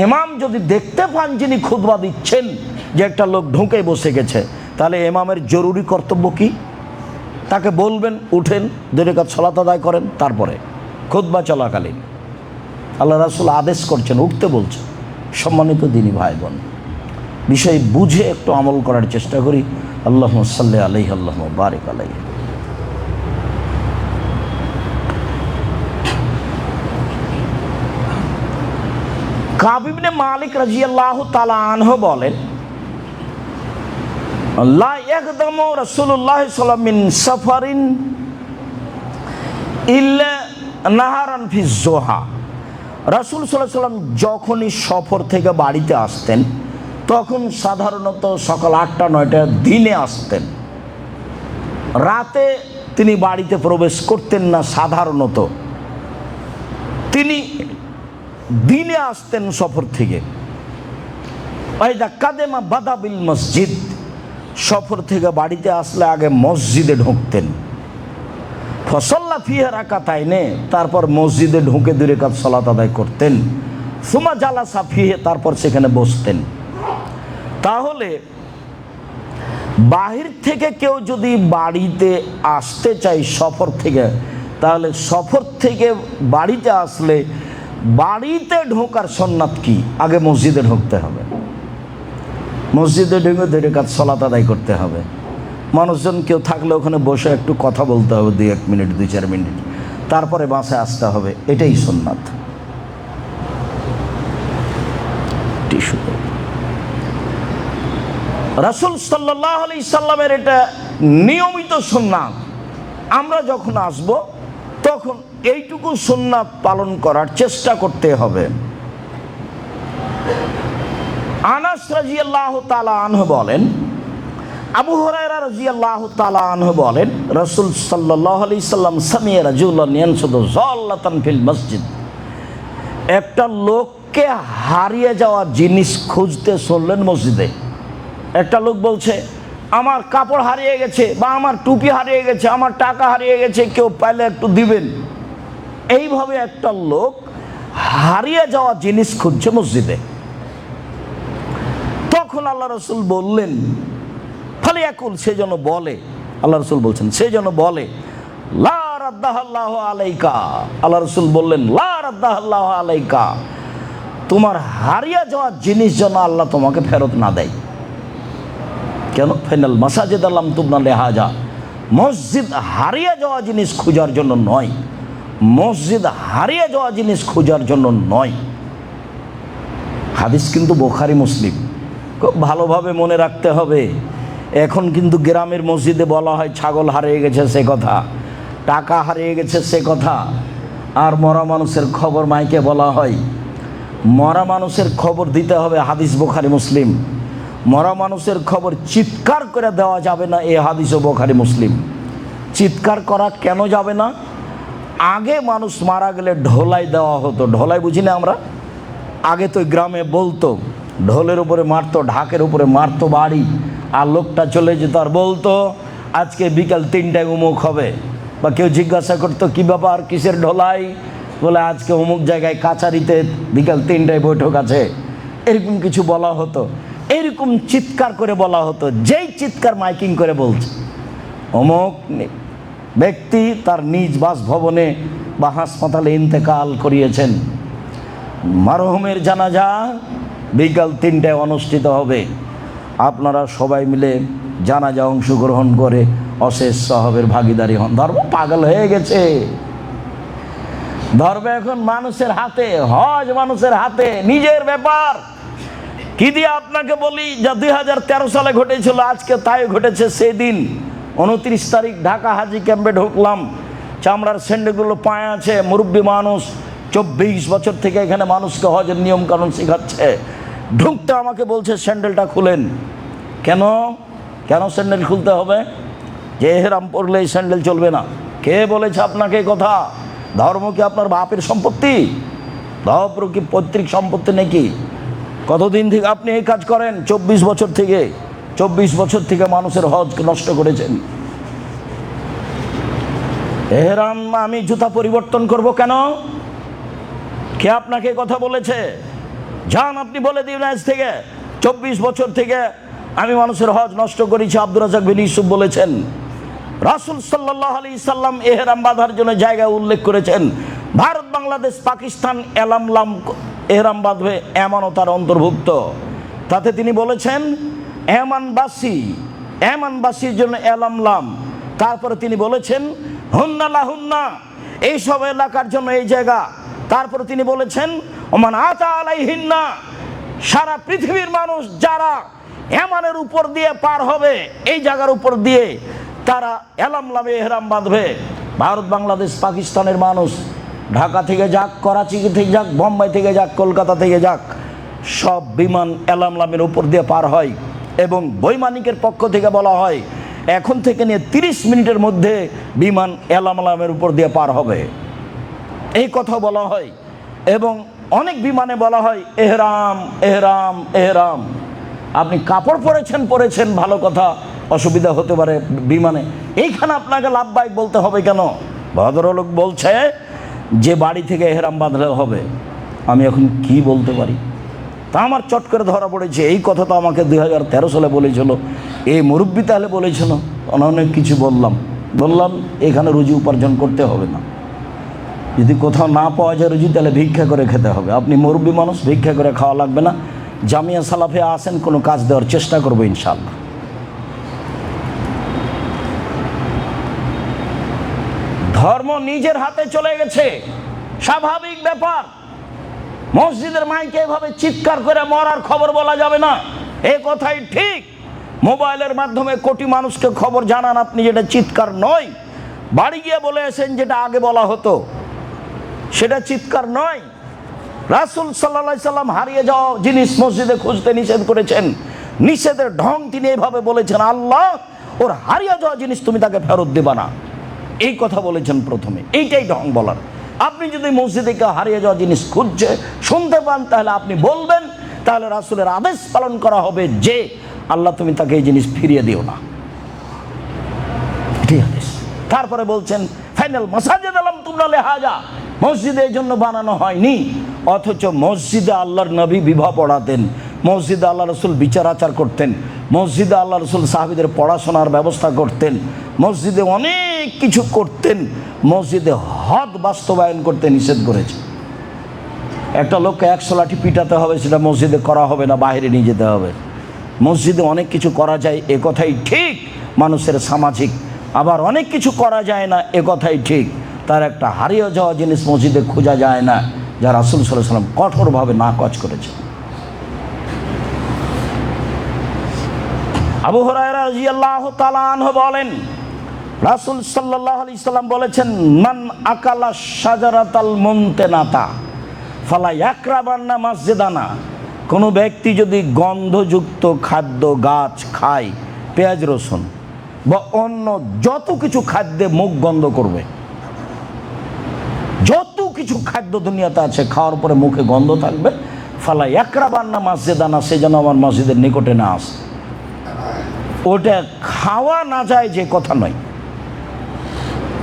Speaker 1: ইমাম যদি দেখতে পান যিনি খুতবা দিচ্ছেন যে একটা লোক ঢুকে বসে গেছে, তাহলে ইমামের জরুরি কর্তব্য কি? তাকে বলবেন উঠেন 2 রাকাত সালাত আদায় করেন। তারপরে খুতবা চলাকালীন আল্লাহ রাসূল আদেশ করছেন, উঠতে বলছেন। সম্মানিত দিনী ভাই বোন, বিষয় বুঝে একটু আমল করার চেষ্টা করি। আল্লাহুম্মা সাল্লি আলাইহি আল্লাহুম্মা বারিক আলাইহি। কাব ইবনে মালিক রাদিয়াল্লাহু তাআলা আনহু বলেন, লা ইয়াকদামু রাসূলুল্লাহ সাল্লাল্লাহু আলাইহি ওয়াসাল্লাম মিন সাফারিন ইল্লা নাহারান ফি যুহা। রাসূল সাল্লাল্লাহু আলাইহি ওয়াসাল্লাম যখনই সফর থেকে বাড়িতে আসতেন তখন সাধারণত সকাল 8টা-9টা দিনে আসতেন। রাতে তিনি বাড়িতে প্রবেশ করতেন না, সাধারণত তিনি দিনে আসতেন সফর থেকে। ওয়াইদা কাদেমা বাদাবিল মসজিদ, সফর থেকে বাড়িতে আসলে আগে মসজিদে ঢুকতেন। ফসল্লা ফিহা রাকাতাইনে, তারপর মসজিদে ঢুকে 2 রাকাত সালাত আদায় করতেন। সুমা জালাসা ফিহে, তারপর সেখানে বসতেন। তাহলে বাহির থেকে কেউ যদি বাড়িতে আসতে চায় সফর থেকে, তাহলে সফর থেকে বাড়িতে আসলে বাড়িতে ঢোকার সুন্নাত কি? আগে মসজিদে ঢুকতে হবে, মসজিদে ঢুকে 2 রাকাত সালাত আদায় করতে হবে। মানুষজন কেউ থাকলে ওখানে বসে একটু কথা বলতে হবে 2-1 মিনিট 2-4 মিনিট, তারপরে বাসে আসতে হবে। এটাই সুন্নাত। রাসূল সাল্লাল্লাহু আলাইহি সাল্লামের এটা নিয়মিত সুন্নাত। আমরা যখন আসব তখন এইটুকু সুন্নাত পালন করার চেষ্টা করতে হবে। আনাস রাদিয়াল্লাহু তাআলা আনহু বলেন, আবু হুরায়রা রাদিয়াল্লাহু তাআলা আনহু বলেন, রাসূল সাল্লাল্লাহু আলাইহি সাল্লাম সামিয়া রাজুলান ইয়ানসুদু যাল্লাতান ফিল মসজিদ, একটা লোককে হারিয়ে যাওয়া জিনিস খুঁজতে শুনলেন মসজিদে। একটা লোক বলছে আমার কাপড় হারিয়ে গেছে, বা আমার টুপি হারিয়ে গেছে, আমার টাকা হারিয়ে গেছে, কেউ পাইলে একটু দিবেন। এইভাবে একটা লোক হারিয়ে যাওয়া জিনিস খুঁজছে মসজিদে। তখন আল্লাহ রাসূল বললেন, ফালিয়াকুল, সে যেন বলে, আল্লাহ রাসূল বলছেন সে যেন বলে, লা রাদ্দাহাল্লাহু আলাইকা। আল্লাহ রাসূল বললেন, লা রাদ্দাহাল্লাহু আলাইকা, তোমার হারিয়ে যাওয়া জিনিস যেন আল্লাহ তোমাকে ফেরত না দেয়। কেন? ফাইনাল মাসাজিদ আল্লাম তুবনা লিহাজা, মসজিদ হারিয়ে যাওয়া জিনিস খোঁজার জন্য নয়, মসজিদ হারিয়ে যাওয়া জিনিস খোঁজার জন্য নয়। হাদিস কিন্তু বুখারী মুসলিম, খুব ভালোভাবে মনে রাখতে হবে। এখন কিন্তু গ্রামের মসজিদে বলা হয় ছাগল হারিয়ে গেছে সে কথা, টাকা হারিয়ে গেছে সে কথা, আর মরা মানুষের খবর মাইকে বলা হয়। মরা মানুষের খবর দিতে হবে, হাদিস বুখারী মুসলিম। মরা মানুষের খবর চিৎকার করে দেওয়া যাবে না, এই হাদিসও বুখারী মুসলিম। চিৎকার করা কেন যাবে না? আগে মানুষ মারা গেলে ঢোলাই দেওয়া হতো। ঢোলাই বুঝি না আমরা? আগে তো গ্রামে বলতো, ঢোলের উপরে মারতো, ঢাকের উপরে মারতো বাড়ি, আর লোকটা চলে যেত আর বলতো আজকে বিকাল 3টায় অমুক হবে। বা কেউ জিজ্ঞাসা করতো কি ব্যাপার, কিসের ঢোলাই? বলে আজকে অমুক জায়গায় কাছারিতে বিকাল 3টায় বৈঠক আছে, এরকম কিছু বলা হতো। এরকম চিৎকার করে বলা হতো, যেই চিৎকার মাইকিং করে বলছে অমুক ব্যক্তি তার নিজ বাসভবনে বা হাসপাতালে ইন্তেকাল করিয়েছেন, মারহুমের জানাজা বিকাল 3টায় অনুষ্ঠিত হবে, আপনারা সবাই মিলে জানাজা অংশগ্রহণ করে অশেষ সওয়াবের ভাগীদারি হন। ধর্ম পাগল হয়ে গেছে। ধর্ম এখন মানুষের হাতে, হজ মানুষের হাতে, নিজের ব্যাপার। কি দিয়ে আপনাকে বলি, যা 2013 সালে ঘটেছিল আজকে তাই ঘটেছে। সেদিন 29 তারিখ ঢাকা হাজি ক্যাম্পে ঢুকলাম, চামড়ার স্যান্ডেলগুলো পায়ে আছে, মুরব্বী মানুষ 24 বছর থেকে এখানে মানুষকে হজের নিয়ম কানুন শেখাচ্ছে। ঢুকতে আমাকে বলছে স্যান্ডেলটা খুলেন। কেন? কেন স্যান্ডেল খুলতে হবে? যে এহরাম পরলে এই স্যান্ডেল চলবে না। কে বলেছে আপনাকে এই কথা? ধর্ম কি আপনার বাপের সম্পত্তি? ধর্ম কি পৈতৃক সম্পত্তি নাকি? কতদিন থেকে আপনি এই কাজ করেন? 24 বছর থেকে। 24 বছর থেকে মানুষের হজ নষ্ট করেছেন। এহরাম আমি জুতা পরিবর্তন করব কেন? কে আপনাকে কথা বলেছে? যান আপনি বলে দিন আজ থেকে 24 বছর থেকে আমি মানুষের হজ নষ্ট করেছি। আব্দুর রাজ্জাক বিন ইউসুফ বলেছেন। রাসূল সাল্লাল্লাহু আলাইহি সাল্লাম এহরাম বাঁধার জন্য জায়গা উল্লেখ করেছেন। ভারত, বাংলাদেশ, পাকিস্তান এলামলাম এহরাম বাঁধবে, এমনও তার অন্তর্ভুক্ত। তাতে তিনি বলেছেন এমানবাসীর জন্য এলামলাম। তারপরে তিনি বলেছেন হুন্না লাহুন্না, এইসব এলাকার জন্য এই জায়গা। তারপরে তিনি বলেছেন ওমান আতা আলাইহিন্না, সারা পৃথিবীর মানুষ যারা এমানের উপর দিয়ে পার হবে, এই জায়গার উপর দিয়ে তারা এলামলামে এহরাম বাঁধবে। ভারত, বাংলাদেশ, পাকিস্তানের মানুষ ঢাকা থেকে যাক, করাচি থেকে যাক, বোম্বাই থেকে যাক, কলকাতা থেকে যাক, সব বিমান এলামলামের উপর দিয়ে পার হয়। এবং বৈমানিকের পক্ষ থেকে বলা হয় এখন থেকে নিয়ে 30 মিনিটের মধ্যে বিমান এলামলামের উপর দিয়ে পার হবে, এই কথা বলা হয়। এবং অনেক বিমানে বলা হয় এহরাম এহরাম এহরাম। আপনি কাপড় পরেছেন ভালো কথা, অসুবিধা হতে পারে বিমানে, এইখানে আপনাকে লাভবাহিক বলতে হবে কেন? ভদ্রলোক বলছে যে বাড়ি থেকে এহরাম বাঁধলে হবে। আমি এখন কি বলতে পারি? তা আমার চট করে ধরা পড়েছে এই কথা তো আমাকে 2013 সালে বলেছিল, এই মুরব্বি তাহলে বলেছিল। অনেক কিছু বললাম এখানে রুজি উপার্জন করতে হবে না। যদি কোথাও না পাওয়া যায় রুজি, তাহলে ভিক্ষা করে খেতে হবে। আপনি মুরব্বি মানুষ, ভিক্ষা করে খাওয়া লাগবে না। জামিয়া সালাফে আসেন, কোনো কাজ দেওয়ার চেষ্টা করবো ইনশাআল্লাহ। ধর্ম নিজের হাতে চলে গেছে, স্বাভাবিক ব্যাপার। মসজিদের মাইকে এভাবে চিৎকার করে মরার খবর বলা যাবে না, এই কথাই ঠিক। মোবাইলের মাধ্যমে কোটি মানুষকে খবর জানান আপনি, যেটা চিৎকার নয়। বাড়ি গিয়ে বলে এসেন যেটা আগে বলা হতো, সেটা চিৎকার নয়। রাসূল সাল্লাল্লাহু আলাইহি সাল্লাম হারিয়ে যাওয়া জিনিস মসজিদে খুঁজতে নিষেধ করেছেন। নিষেধের ঢং তিনি এইভাবে বলেছেন, আল্লাহ ওর হারিয়ে যাওয়া জিনিস তুমি তাকে ফেরত দেবা না, এই কথা বলেছেন প্রথমে। এইটাই ঢং বলার। আপনি যদি মসজিদে কেউ হারিয়ে যাওয়া জিনিস খুঁজছে শুনতে পান, তাহলে আপনি বলবেন, তাহলে রাসূলের আদেশ পালন করা হবে যে আল্লাহ তুমি তাকে এই জিনিস ফিরিয়ে দিও না, ঠিক আছে। তারপরে বলছেন ফাইনাল মাসাজিদ আলাম তুমরা লেহাজা, মসজিদে এই জন্য বানানো হয়নি। অথচ মসজিদে আল্লাহর নবী বিবাহ পড়াতেন, মসজিদে আল্লাহ রসুল বিচার আচার করতেন, মসজিদে আল্লাহ রসুল সাহাবীদের পড়াশোনার ব্যবস্থা করতেন, মসজিদে অনেক কিছু করতেন। মসজিদে হদ বাস্তবায়ন করতে নিষেধ করেছে। একটা লোককে 100 লাঠি পিটাতে হবে, সেটা মসজিদে করা হবে না, বাইরে নিয়ে যেতে হবে। মসজিদে অনেক কিছু করা যায়, এ কথাই ঠিক মানুষের সামাজিক। আবার অনেক কিছু করা যায় না, এ কথাই ঠিক। তার একটা হারিয়ে যাওয়া জিনিস মসজিদে খোঁজা যায় না, যা রাসূল সাল্লাল্লাহু আলাইহি ওয়াসাল্লাম কঠোরভাবে নাকচ করেছে। আবু হুরায়রা রাদিয়াল্লাহু তাআলা আনহু বলেন, রাসূল সাল্লাল্লাহু আলাইহি ওয়াসাল্লাম বলেছেন, মান আকালা শাজারাতাল মুনতানাতা ফালা ইয়াকরাবান্না মসজিদানা। কোনো ব্যক্তি যদি গন্ধযুক্ত খাদ্য গাছ খায়, পেঁয়াজ রসুন বা অন্য যত কিছু খাদ্যে মুখ গন্ধ করবে, যত কিছু খাদ্য দুনিয়াতে আছে খাওয়ার পরে মুখে গন্ধ থাকবে, ফালা ইয়াকরাবান্না মসজিদানা, সে যেন আমার মসজিদের নিকটে না আসে। ওটা খাওয়া না যায় যে কথা নয়,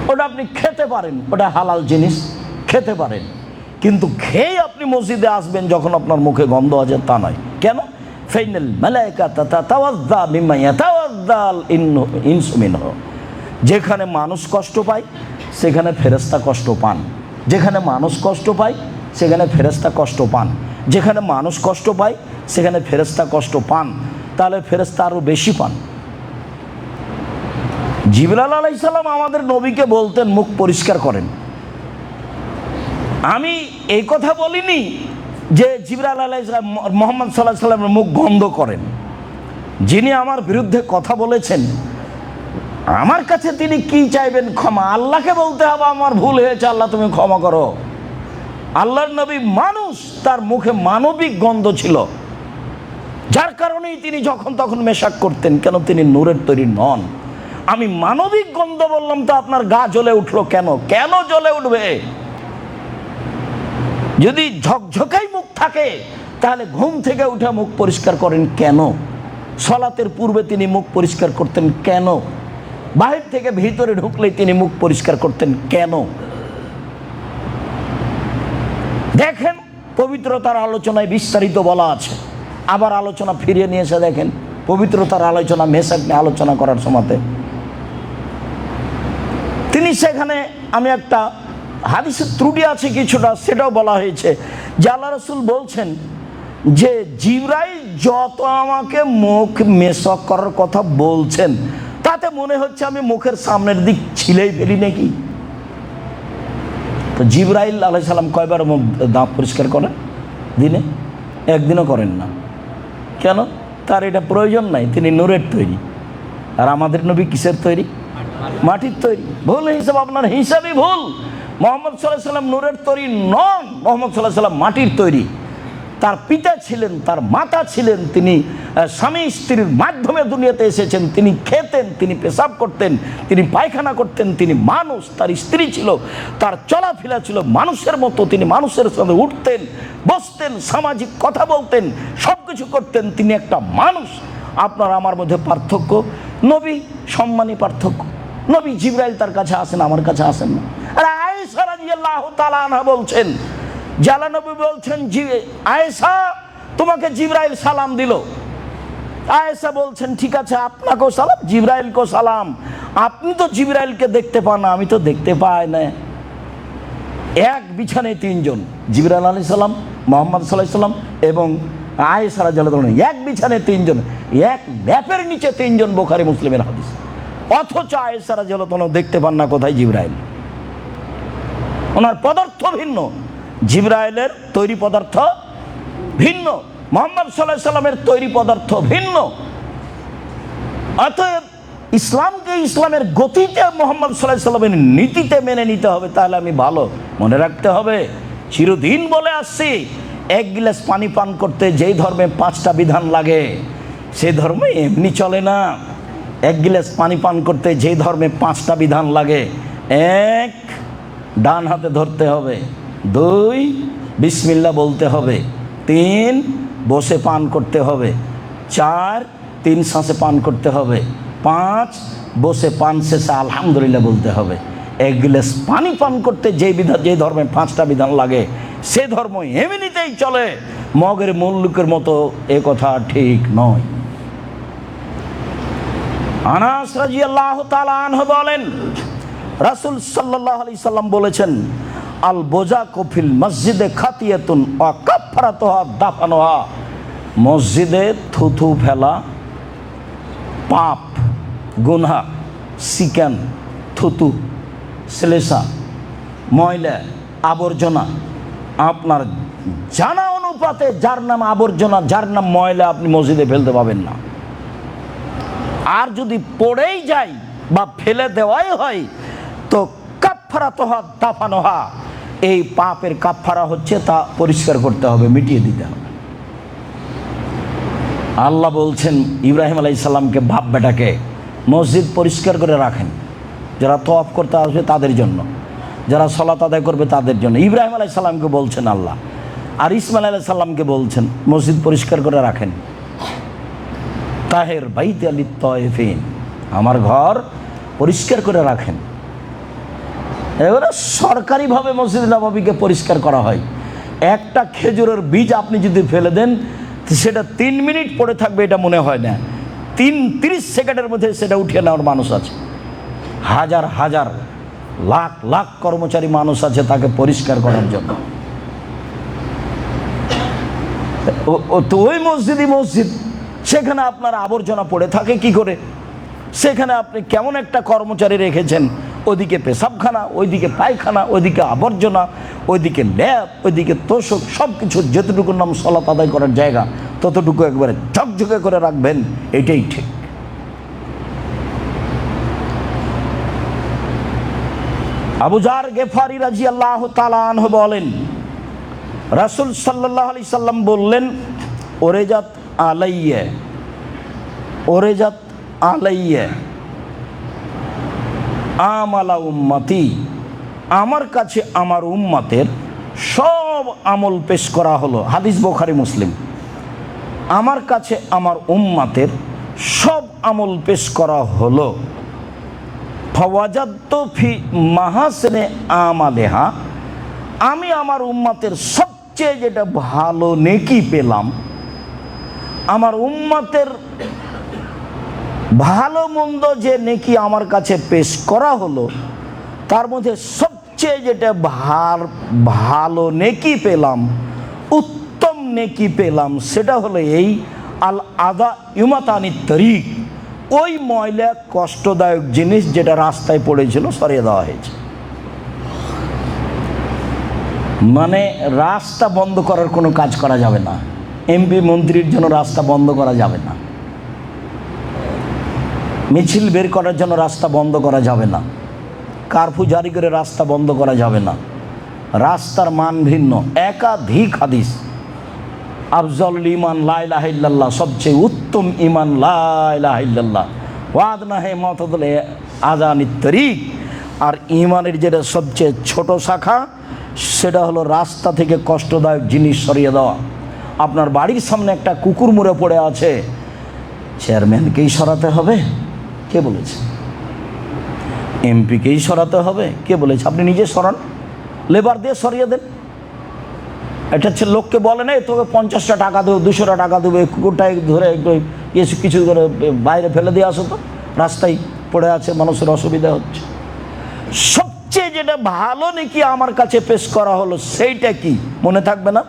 Speaker 1: ওটা আপনি খেতে পারেন, ওটা হালাল জিনিস, খেতে পারেন। কিন্তু খেয়ে আপনি মসজিদে আসবেন যখন আপনার মুখে গন্ধ আছে, তা নয়। কেন? ফাইনাল মালাইকাতা তাতাওয়াজ্জা মিম্মা ইয়াতাওয়াজ্জাল ইনসু মিনহু। যেখানে মানুষ কষ্ট পায় সেখানে ফেরেশতা কষ্ট পান, যেখানে মানুষ কষ্ট পায় সেখানে ফেরেশতা কষ্ট পান, যেখানে মানুষ কষ্ট পায় সেখানে ফেরেশতা কষ্ট পান, তাহলে ফেরেশতা আরও বেশি পান। জিবরাইল আলাইহিস সালাম আমাদের নবীকে বলতেন মুখ পরিষ্কার করেন। আমি এই কথা বলিনি যে জিবরাইল আলাইহিস সালাম মুহাম্মদ সাল্লাল্লাহু আলাইহি ওয়াসাল্লামের মুখ বন্ধ করেন। যিনি আমার বিরুদ্ধে কথা বলেছেন, আমার কাছে তিনি কি চাইবেন? ক্ষমা। আল্লাহকে বলতে হবে আমার ভুল হয়েছে, আল্লাহ তুমি ক্ষমা করো। আল্লাহর নবী মানুষ, তার মুখে মানবিক গন্ধ ছিল। যার কারণেই তিনি যখন তখন মেশাক করতেন। কেন? তিনি নূরের তৈরি নন। আমি মানবিক গন্ধ বললাম তো আপনার গা জ্বলে উঠলো কেন? কেন জ্বলে উঠবে? যদি ঝকঝকাই মুখ থাকে তাহলে ঘুম থেকে উঠে মুখ পরিষ্কার করেন কেন? সলাতের পূর্বে তিনি মুখ পরিষ্কার করতেন কেন? বাহির থেকে ভিতরে ঢুকলেই তিনি মুখ পরিষ্কার করতেন কেন? দেখেন, পবিত্রতার আলোচনায় বিস্তারিত বলা আছে। আবার আলোচনা ফিরিয়ে নিয়ে এসে দেখেন পবিত্রতার আলোচনা মেশাক নিয়ে আলোচনা করার সময়তে তিনি সেখানে, আমি একটা হাদিসের ত্রুটি আছে কিছুটা, সেটাও বলা হয়েছে যে আল্লাহ রাসূল বলছেন যে জিবরাইল যত আমাকে মুখ মেশক করার কথা বলছেন তাতে মনে হচ্ছে আমি মুখের সামনের দিক ছিলেই ফেলি নাকি। তো জিবরাইল আলাইহিস সালাম কয়বার মুখ দাঁত পরিষ্কার করেন দিনে? একদিনও করেন না। কেন? তার এটা প্রয়োজন নাই, তিনি নূরের তৈরি। আর আমাদের নবী কিসের তৈরি? মাটির তৈরি। ভুল হিসাব, আপনার হিসাবই ভুল। মুহাম্মদ সাল্লাল্লাহু আলাইহি ওয়াসাল্লাম নূরের তৈরি নন, মুহাম্মদ সাল্লাল্লাহু আলাইহি ওয়াসাল্লাম মাটির তৈরি। তার পিতা ছিলেন, তার মাতা ছিলেন, তিনি স্বামী স্ত্রীর মাধ্যমে দুনিয়াতে এসেছেন। তিনি খেতেন, তিনি পেশাব করতেন, তিনি পায়খানা করতেন, তিনি মানুষ। তার স্ত্রী ছিল, তার চলাফেরা ছিল মানুষের মতো। তিনি মানুষের সাথে উঠতেন, বসতেন, সামাজিক কথা বলতেন, সব কিছু করতেন। তিনি একটা মানুষ। আপনার আমার মধ্যে পার্থক্য, নবী সম্মানী পার্থক্য। নবী জিবরাইল তার কাছে আসেন, আমার কাছে আসেন না। আর আয়েশা রাদিয়াল্লাহু তাআলা আনহা বলছেন, জালা নবী বলছেন, আয়েশা তোমাকে জিবরাইল সালাম দিল। আয়েশা বলছেন, ঠিক আছে, আপনাকেও সালাম, জিবরাইলকেও সালাম। আপনি তো জিবরাইলকে দেখতে পান না, আমি তো দেখতে পাই না। এক বিছানায় তিনজন, জিবরাইল আলাইহিস সালাম, মুহাম্মদ সাল্লাল্লাহু আলাইহি সাল্লাম এবং আয়েশা রাদিয়াল্লাহু তাআলা, এক বিছানায় তিনজন, এক ল্যাপের নিচে তিনজন। বুখারী মুসলিমের হাদিস। অথচ আয়েশা রাদিয়াল্লাহু তাআলা দেখতে পান না কোথায় জিবরাইল। ওনার পদার্থ ভিন্ন, জিবরাইলের তৈরি পদার্থ ভিন্ন, মুহাম্মদ সাল্লাল্লাহু আলাইহি সাল্লামের তৈরি পদার্থ ভিন্ন। অতএব ইসলামকে ইসলামের গতিতে, মুহাম্মদ সাল্লাল্লাহু আলাইহি সাল্লামের নীতিতে মেনে নিতে হবে। তাহলে আমি ভালো। মনে রাখতে হবে, চিরদিন বলে আসছি, এক গিলাস পানি পান করতে যেই ধর্মে 5টা বিধান লাগে সেই ধর্মে এমনি চলে না। এক গিলাস পানি পান করতে যেই ধর্মে 5টা বিধান লাগে, 1 ডান হাতে ধরতে হবে, 2 বিসমিল্লাহ বলতে হবে, 3 বসে পান করতে হবে, 4 3 শ্বাসে পান করতে হবে, 5 বসে পান শেষে আলহামদুলিল্লাহ বলতে হবে। এক গ্লাস পানি পান করতে যে ধর্মে 5টা বিধান লাগে সে ধর্ম এমনিতেই চলে, মগের মুল্লুকের মতো। এ কথা ঠিক নয়। আনাস রাদিয়াল্লাহু তাআলা আনহু বলেন, রাসূল সাল্লাল্লাহু আলাইহি সাল্লাম বলেছেন, আল বোজাকু ফিল মসজিদে খাতিয়াতুন ওয়া কাফফারাতুহা দাফানুহা। মসজিদে থুথু ফেলা পাপ, গুনাহ, সিকান, থুতু, শ্লেষা, ময়লা, আবর্জনা। আপনার জানা অনুপাতে যার নাম আবর্জনা, যার নাম ময়লা, আপনি মসজিদে ফেলতে পাবেন না। আর যদি পড়েই যায় বা ফেলে দেওয়াই হয় তো কাফফারাতুহা দাফানুহা, এই পাপের কাফফারা হচ্ছে তা পরিষ্কার করতে হবে, মিটিয়ে দিতে হবে। আল্লাহ বলছেন ইব্রাহিম আলাইহিস সালামকে, বাপ বেটাকে মসজিদ পরিষ্কার করে রাখেন। যারা তওয়াফ করতে আসবে তাদের জন্য, যারা সালাত আদায় করবে তাদের জন্য। ইব্রাহিম আলাইহিস সালামকে বলছেন আল্লাহ, আর ইসমাইল আলাইহিস সালামকে বলছেন মসজিদ পরিষ্কার করে রাখেন। তাহের বাইতি লিত তায়েফিন, আমার ঘর পরিষ্কার করে রাখেন। এবারে সরকারিভাবে মসজিদ নববীকে পরিষ্কার করা হয়। একটা খেজুরের বীজ আপনি যদি ফেলে দেন সেটা 3 মিনিট পড়ে থাকবে, এটা মনে হয় না। 30 সেকেন্ডের মধ্যে সেটা উঠিয়ে নেওয়ার মানুষ আছে। হাজার হাজার লাখ লাখ কর্মচারী মানুষ আছে তাকে পরিষ্কার করার জন্য। তো ওই মসজিদ, সেখানে আপনার আবর্জনা পড়ে থাকে কি করে? সেখানে আপনি কেমন একটা কর্মচারী রেখেছেন, ওইদিকে পেশাবখানা, ওইদিকে পায়খানা, ওইদিকে আবর্জনা, ওইদিকে ল্যাব, ওইদিকে তোষক, সব কিছু যতটুকুর নাম সালাত আদায় করার জায়গা ততটুকু একবারে ঝকঝকে করে রাখবেন, এটাই ঠিক। আবু যার গেফারি রাদিয়াল্লাহু তাআলা আনহু বলেন, রাসূল সাল্লাল্লাহু আলাইহি সাল্লাম বললেন, আলাইয়া, ওরেজাত আলাইয়া আমালা উম্মতি, আমার কাছে আমার উম্মতের সব আমল পেশ করা হলো। হাদিস বুখারী মুসলিম। আমার কাছে আমার উম্মতের সব আমল পেশ করা হলো। ফাওয়াজাদতু ফি মাহাসিনে আমালিহা, আমি আমার উম্মতের সবচেয়ে যেটা ভালো নেকি পেলাম, আমার উম্মতের ভালো মন্দ যে নেকি আমার কাছে পেশ করা হলো, তার মধ্যে সবচেয়ে যেটা ভালো নেকি পেলাম, উত্তম নেকি পেলাম, সেটা হলো এই আল আদা ইউমাতানি তরিক, ওই ময়লা কষ্টদায়ক জিনিস যেটা রাস্তায় পড়েছিল সরিয়ে দেওয়া হয়েছে। মানে রাস্তা বন্ধ করার কোনো কাজ করা যাবে না, এমপি মন্ত্রীর জন্য রাস্তা বন্ধ করা যাবে না, মিছিল বের করার জন্য রাস্তা বন্ধ করা যাবে না, কারফিউ জারি করে রাস্তা বন্ধ করা যাবে না। রাস্তার মান ভিন্ন। একাধিক হাদিস, আফজলুল ঈমান লা ইলাহা ইল্লাল্লাহ, সবচেয়ে উত্তম ঈমান লা ইলাহা ইল্লাল্লাহ, ওয়া আদনাহু মাতাদুল আযানিত তরিক, আর ঈমানের যেটা সবচেয়ে ছোট শাখা সেটা হলো রাস্তা থেকে কষ্টদায়ক জিনিস সরিয়ে দেওয়া। আপনার বাড়ির সামনে একটা কুকুর মরে পড়ে আছে, চেয়ারম্যানকেই সরাতে হবে? কে বলেছে? এমপিকেই সরাতে হবে? কে বলেছে? আপনি নিজে সরান, লেবার দিয়ে সরিয়ে দেন। এটা হচ্ছে লোককে বলে না তোকে 50টা টাকা দেবো, 200টা টাকা দেবো, কুকুরটাই ধরে একটু কিছু করে বাইরে ফেলে দিয়ে আসো তো, রাস্তায় পড়ে আছে, মানুষের অসুবিধা হচ্ছে। সবচেয়ে যেটা ভালো নেকি আমার কাছে পেশ করা হলো, সেইটা কি মনে থাকবে না?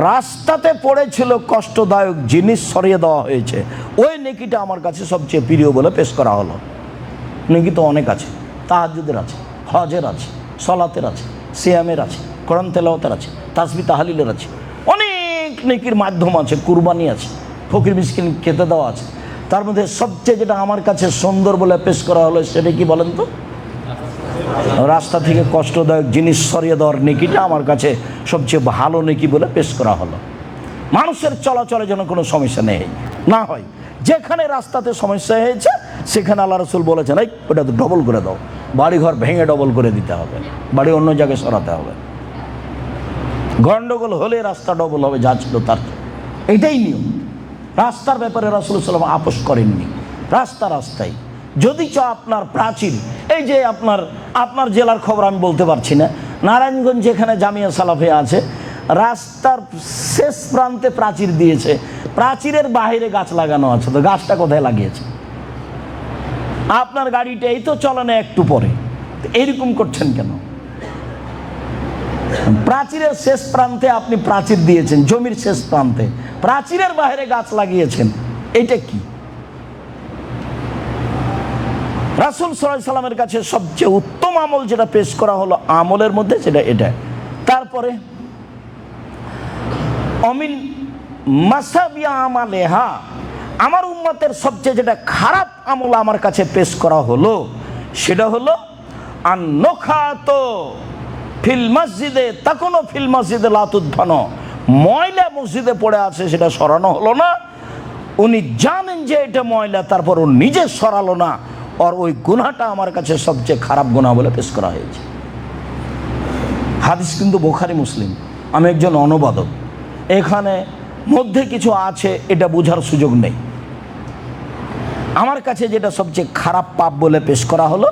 Speaker 1: রাস্তাতে পড়েছিল কষ্টদায়ক জিনিস সরিয়ে দেওয়া হয়েছে, ওই নেকিটা আমার কাছে সবচেয়ে প্রিয় বলে পেশ করা হলো। নেকি তো অনেক আছে, তাহাজ্জুদের আছে, হজের আছে, সলাতের আছে, সিয়ামের আছে, কোরআন তেলাওয়াতের আছে, তাসবিহ তাহলিলের আছে, অনেক নেকির মাধ্যম আছে, কুরবানি আছে, ফকির মিসকিন খেতে দেওয়া আছে। তার মধ্যে সবচেয়ে যেটা আমার কাছে সুন্দর বলে পেশ করা হলো সেটা কি বলেন তো? রাস্তা থেকে কষ্টদায়ক জিনিস সরিয়ে দেওয়ার নেকিটা আমার কাছে সবচেয়ে ভালো নেকি বলে পেশ করা হলো। মানুষের চলাচলে যেন কোনো সমস্যা নেই না হয়। যেখানে রাস্তাতে সমস্যা হয়েছে সেখানে আল্লাহ রাসূল বলেছেন, এই ওটা তো ডবল করে দাও, বাড়িঘর ভেঙে ডবল করে দিতে হবে, বাড়ি অন্য জায়গায় সরাতে হবে। গন্ডগোল হলে রাস্তা ডবল হবে, যা ছিল তার। এটাই নিয়ম। রাস্তার ব্যাপারে রাসূল সাল্লাল্লাহু আলাইহি ওয়াসাল্লাম আপোষ করেননি। রাস্তায় যদি আপনার প্রাচীর, এই যে আপনার জেলার খবর আমি বলতে পারছি না, নারায়ণগঞ্জ যেখানে জামিয়া সালাফিয়া আছে, রাস্তার শেষ প্রান্তে প্রাচীর দিয়েছে, প্রাচীরের বাইরে গাছ লাগানো আছে, তো গাছটা কোথায় লাগিয়েছে? আপনার গাড়িটা এই তো চলে না একটু পরে, এইরকম করছেন কেন? প্রাচীরের শেষ প্রান্তে আপনি প্রাচীর দিয়েছেন, জমির শেষ প্রান্তে প্রাচীরের বাইরে গাছ লাগিয়েছেন, এইটা কি? রাসূল সাল্লাল্লাহু আলাইহি ওয়াসাল্লামের কাছে সবচেয়ে উত্তম আমল যেটা পেশ করা হলো আমলের মধ্যে সেটা এটা। তারপরে অমিন মাসাবিয়া আমালেহা, আমার উম্মতের সবচেয়ে যেটা খারাপ আমল আমার কাছে পেশ করা হলো সেটা হলো আন-নুখাতু ফিল মসজিদে তাকুনু ফিল মসজিদে লা তুদফানু, ময়লা মসজিদে পড়ে আছে সেটা সরানো হলো না, উনি জানেন যে এটা ময়লা, তারপর ও নিজে সরালো না, আর ওই গুনাহটা আমার কাছে সবচেয়ে খারাপ গুনাহ বলে পেশ করা হয়েছে। হাদিস কিন্তু বুখারী মুসলিম। আমি একজন অনুবাদক, এখানে মধ্যে কিছু আছে এটা বোঝার সুযোগ নেই। আমার কাছে যেটা সবচেয়ে খারাপ পাপ বলে পেশ করা হলো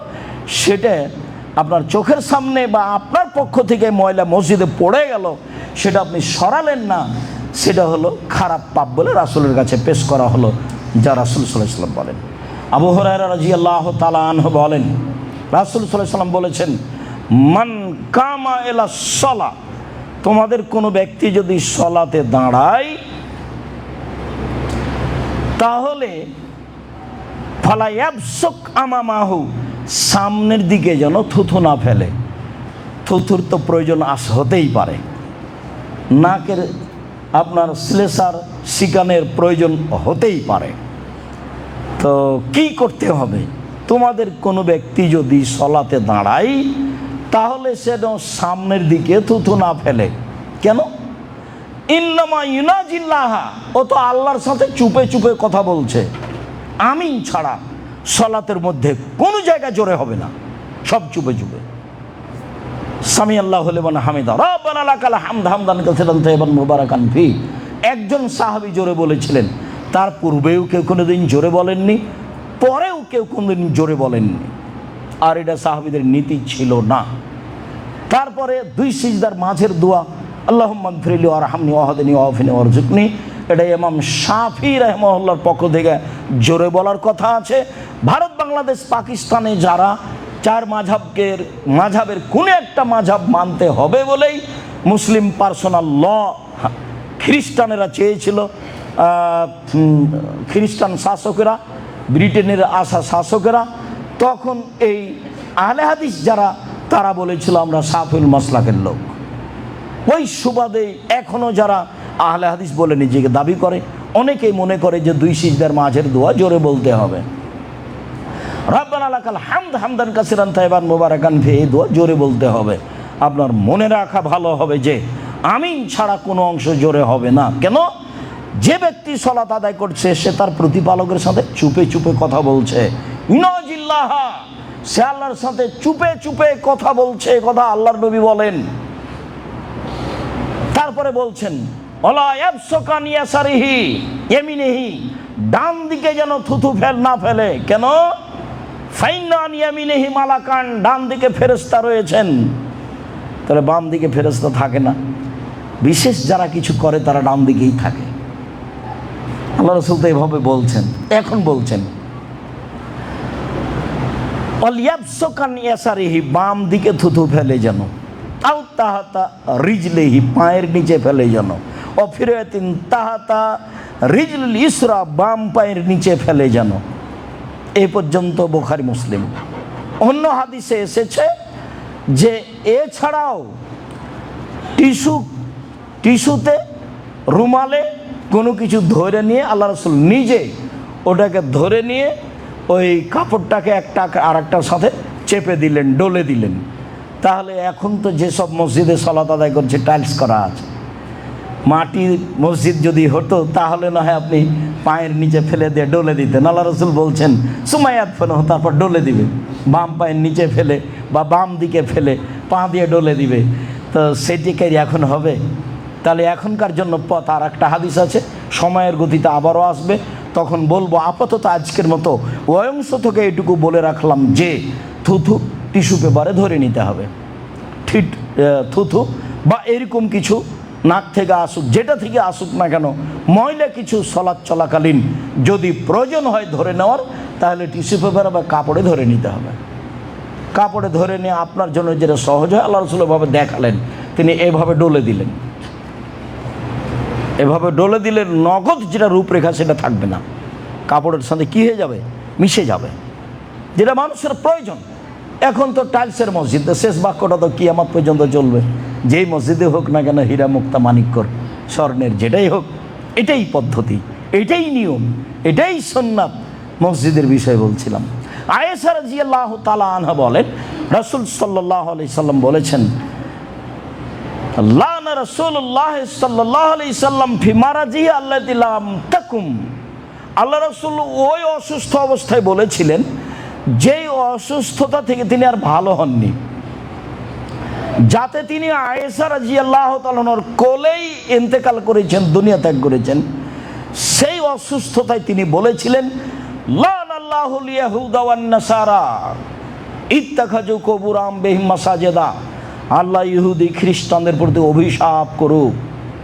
Speaker 1: সেটা আপনার চোখের সামনে বা আপনার পক্ষ থেকে ময়লা মসজিদে পড়ে গেল, সেটা আপনি সরালেন না, সেটা হলো খারাপ পাপ বলে রাসূলের কাছে পেশ করা হলো, যা রাসূল সাল্লাল্লাহু আলাইহি ওয়াসাল্লাম বলেন। আবু হুরায়রা রাদিয়াল্লাহু তাআলা আনহু বলেন, রাসূল সাল্লাল্লাহু আলাইহি ওয়াসাল্লাম বলেছেন, মান কামা ইলা সালাহ, তোমাদের কোনো ব্যক্তি যদি সলাতে দাঁড়ায় তাহলে ফালা ইয়াবসুক আমামাহু, সামনের দিকে যেন থুথু না ফেলে। থুথুর তো প্রয়োজন হতেই পারে, নাকের আপনার শ্লেষার শিকানের প্রয়োজন হতেই পারে, তো কি করতে হবে? তোমাদের কোনো ব্যক্তি যদি সলাতে দাঁড়ায় তাহলে সে সামনের দিকে থুথু না ফেলে। কেন? ইন্নামা ইউনাজিল্লাহ, ও তো আল্লাহর সাথে চুপে চুপে কথা বলছে। আমিন ছাড়া সালাতের মধ্যে কোনো জায়গায় জোরে হবে না, সব চুপে চুপে। সামি আল্লাহু লিমান হামিদা রাব্বানা লাকাল হামদ হামদান কাসীরান তাইয়িবান মুবারাকান ফি। একজন সাহাবী জোরে বলেছিলেন, তার পূর্বেও কেউ কোনোদিন জোরে বলেননি, পরেও কেউ কোনোদিন জোরে বলেননি, আর এটা সাহাবীদের নীতি ছিল না। তারপরে দুই সিজদার মাঝের দোয়া, আল্লাহুম্মা গফিরলি ওয়ারহামনি ওয়াহদিনি ওয়াআফিনি ওয়ারযুকনি, এটা ইমাম শাফি রাহিমাহুল্লাহর পক্ষ থেকে জোরে বলার কথা আছে। ভারত, বাংলাদেশ, পাকিস্তানে যারা চার মাঝহাবের কোনো একটা মাঝহাব মানতে হবে বলেই মুসলিম পার্সোনাল ল খ্রিস্টানেরা চেয়েছিল, খ্রিস্টান শাসকেরা, ব্রিটেনের আসা শাসকেরা, তখন এই আহলে হাদিস যারা, তারা বলেছিল আমরা শাফিউল মাসলাকের লোক। ওই সুবাদে এখনও যারা আহলে হাদিস বলে নিজেকে দাবি করে, অনেকেই মনে করে যে দুই সিজদার মাঝের দোয়া জোরে বলতে হবে। রাব্বানা লাকাল হামদ হামদান কাসীরান তাইয়িবান মুবারাকান ফি, এই দোয়া জোরে বলতে হবে। আপনার মনে রাখা ভালো হবে যে আমিন ছাড়া কোনো অংশ জোরে হবে না। কেন? যে ব্যক্তি সালাত আদায় করছে সে তার প্রতিপালকের সাথে চুপে চুপে কথা বলছে। ইনাজিল্লাহ, সে আল্লাহর সাথে চুপে চুপে কথা বলছে, কথা আল্লাহর নবী বলেন। তারপরে বলছেন ওয়ালা ইয়াবসুকান ইয়াসারিহি ইয়ামিনিহি, ডান দিকে যেন থুথু না ফেলে। কেন? ফাইনান ইয়ামিনিহি মালাকান, ডান দিকে ফেরেশতা রয়েছেন। তাহলে বাম দিকে ফেরেশতা থাকে না, বিশেষ যারা কিছু করে তারা ডান দিকেই থাকে। আল্লাহ রাসূল তো এভাবে বলছেন, এখন বলছেন ওয়াল ইয়াবসুকান ইয়াসারিহি, বাম দিকে থুথু ফেলে যেন, আও তাহাতা রিজলিহি, পায়ের নিচে ফেলে যেন, ও ফিরাতিন তাহাতা রিজলিল ইসরা, বাম পায়ের নিচে ফেলে যেন। এই পর্যন্ত বুখারী মুসলিম। অন্য হাদিসে এসেছে যে এছাড়াও টিস্যুতে, রুমালে কোনো কিছু ধরে নিয়ে আল্লাহ রাসূল নিজে ওটাকে ধরে নিয়ে ওই কাপড়টাকে একটা আর একটার সাথে চেপে দিলেন, ডলে দিলেন। তাহলে এখন তো যেসব মসজিদে সালাত আদায় করছে টাইলস করা আছে, মাটির মসজিদ যদি হতো তাহলে না হয় আপনি পায়ের নিচে ফেলে দিয়ে ডলে দিতেন। আল্লাহ রাসূল বলছেন সুমাইয়াত ফেলো, তারপর ডলে দিবে, বাম পায়ের নিচে ফেলে বা বাম দিকে ফেলে পা দিয়ে ডলে দিবে। তো সেটিকে এখন হবে? তাহলে এখনকার জন্য পথ আর একটা হাদিস আছে, সময়ের গতিতে আবারও আসবে, তখন বলবো। আপাতত আজকের মতো ওই অংশ থেকে এটুকু বলে রাখলাম যে থুথু টিস্যু পেপারে ধরে নিতে হবে, ঠিক থুথু বা এরকম কিছু নাক থেকে আসুক, যেটা থেকে আসুক না কেন, ময়লা কিছু সালাত চলাকালীন যদি প্রয়োজন হয় ধরে নেওয়ার, তাহলে টিস্যু পেপারে বা কাপড়ে ধরে নিতে হবে। কাপড়ে ধরে নিয়ে আপনার জন্য যেটা সহজ হয়, আল্লাহ রাসূল এভাবে দেখালেন, তিনি এভাবে ডলে দিলেন। এভাবে ডলে দিলে নগদ যেটা রূপরেখা সেটা থাকবে না, কাপড়ের সাথে কী হয়ে যাবে, মিশে যাবে, যেটা মানুষের প্রয়োজন। এখন তো টাইলসের মসজিদ, শেষ বাক্যটা তো কিয়ামত পর্যন্ত চলবে। যেই মসজিদে হোক না কেন, হীরা মুক্তা মানিক্যর স্বর্ণের, যেটাই হোক, এটাই পদ্ধতি, এটাই নিয়ম, এটাই সুন্নাত। মসজিদের বিষয় বলছিলাম। আয়েশা রাদিয়াল্লাহু তাআলা আনহা বলেন, রাসূল সাল্লাল্লাহু আলাইহি সাল্লাম বলেছেন, লানা রাসূলুল্লাহ সাল্লাল্লাহু আলাইহি সাল্লাম ফি মারাজিহি আল্লাতী লাম তাকুম। আল্লাহ রাসূল ওই অসুস্থ অবস্থায় বলেছিলেন যেই অসুস্থতা থেকে তিনি আর ভালো হননি, যাতে তিনি আয়েশা রাদিয়াল্লাহু তাআলার কোলেই ইন্তেকাল করেছেন, দুনিয়া ত্যাগ করেছেন। সেই অসুস্থতায় তিনি বলেছিলেন, লানাল্লাহুল ইয়াহুদা ওয়ান নাসারা ইত্তাখাযু কুবুর আনবিহিম মাসাজিদা, আল্লাহ ইহুদি খ্রিস্টানদের প্রতি অভিশাপ করুক,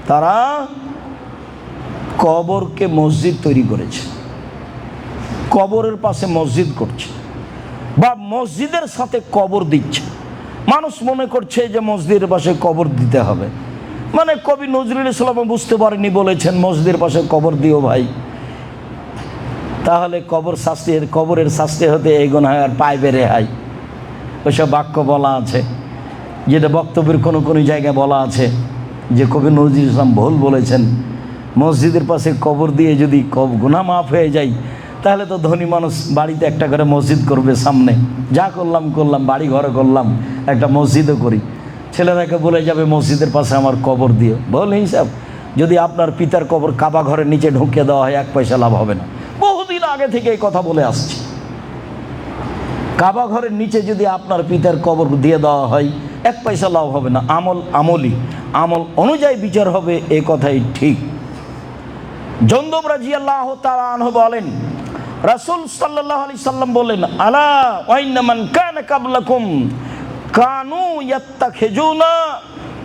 Speaker 1: তারা কবরকে মসজিদ তৈরি করেছে, কবরের পাশে মসজিদ করছে বা মসজিদের সাথে কবর দিচ্ছে। মানুষ মনে করছে যে মসজিদের পাশে কবর দিতে হবে, মানে কবি নজরুল ইসলাম বুঝতে পারেনি, বলেছেন মসজিদের পাশে কবর দিও ভাই। তাহলে কবরের শাস্তি হতে এই গুনাহ আর পাইবে রেহাই। ওইসব বাক্য বলা আছে, যেটা বক্তব্যের কোনো জায়গায় বলা আছে যে কবি নজরুল ইসলাম ভুল বলেছেন, মসজিদের পাশে কবর দিয়ে যদি গুনাহ মাফ হয়ে যায়, তাহলে তো ধনী মানুষ বাড়িতে একটা করে মসজিদ করবে, সামনে যা করলাম, বাড়ি ঘরে করলাম, একটা মসজিদও করি, ছেলেরাকে বলে যাবে মসজিদের পাশে আমার কবর দিও। ভুল হিসাব। যদি আপনার পিতার কবর কাবা ঘরের নিচে ঢুকিয়ে দেওয়া হয় 1 পয়সা লাভ হবে না। বহুদিন আগে থেকে এই কথা বলে আসছি। কাবা ঘরের নিচে যদি আপনার পিতার কবর দিয়ে দেওয়া হয় 1 পয়সা লাভ হবে না। আমল অনুযায়ী বিচার হবে, এই কথাই ঠিক। জন্দব রাদিয়াল্লাহু তাআলা আনহু বলেন, রাসূল সাল্লাল্লাহু আলাইহি সাল্লাম বলেন, আলা ওয়াইন্না মান কানা কাবলাকুম কানু ইয়াত্তাখিজুনা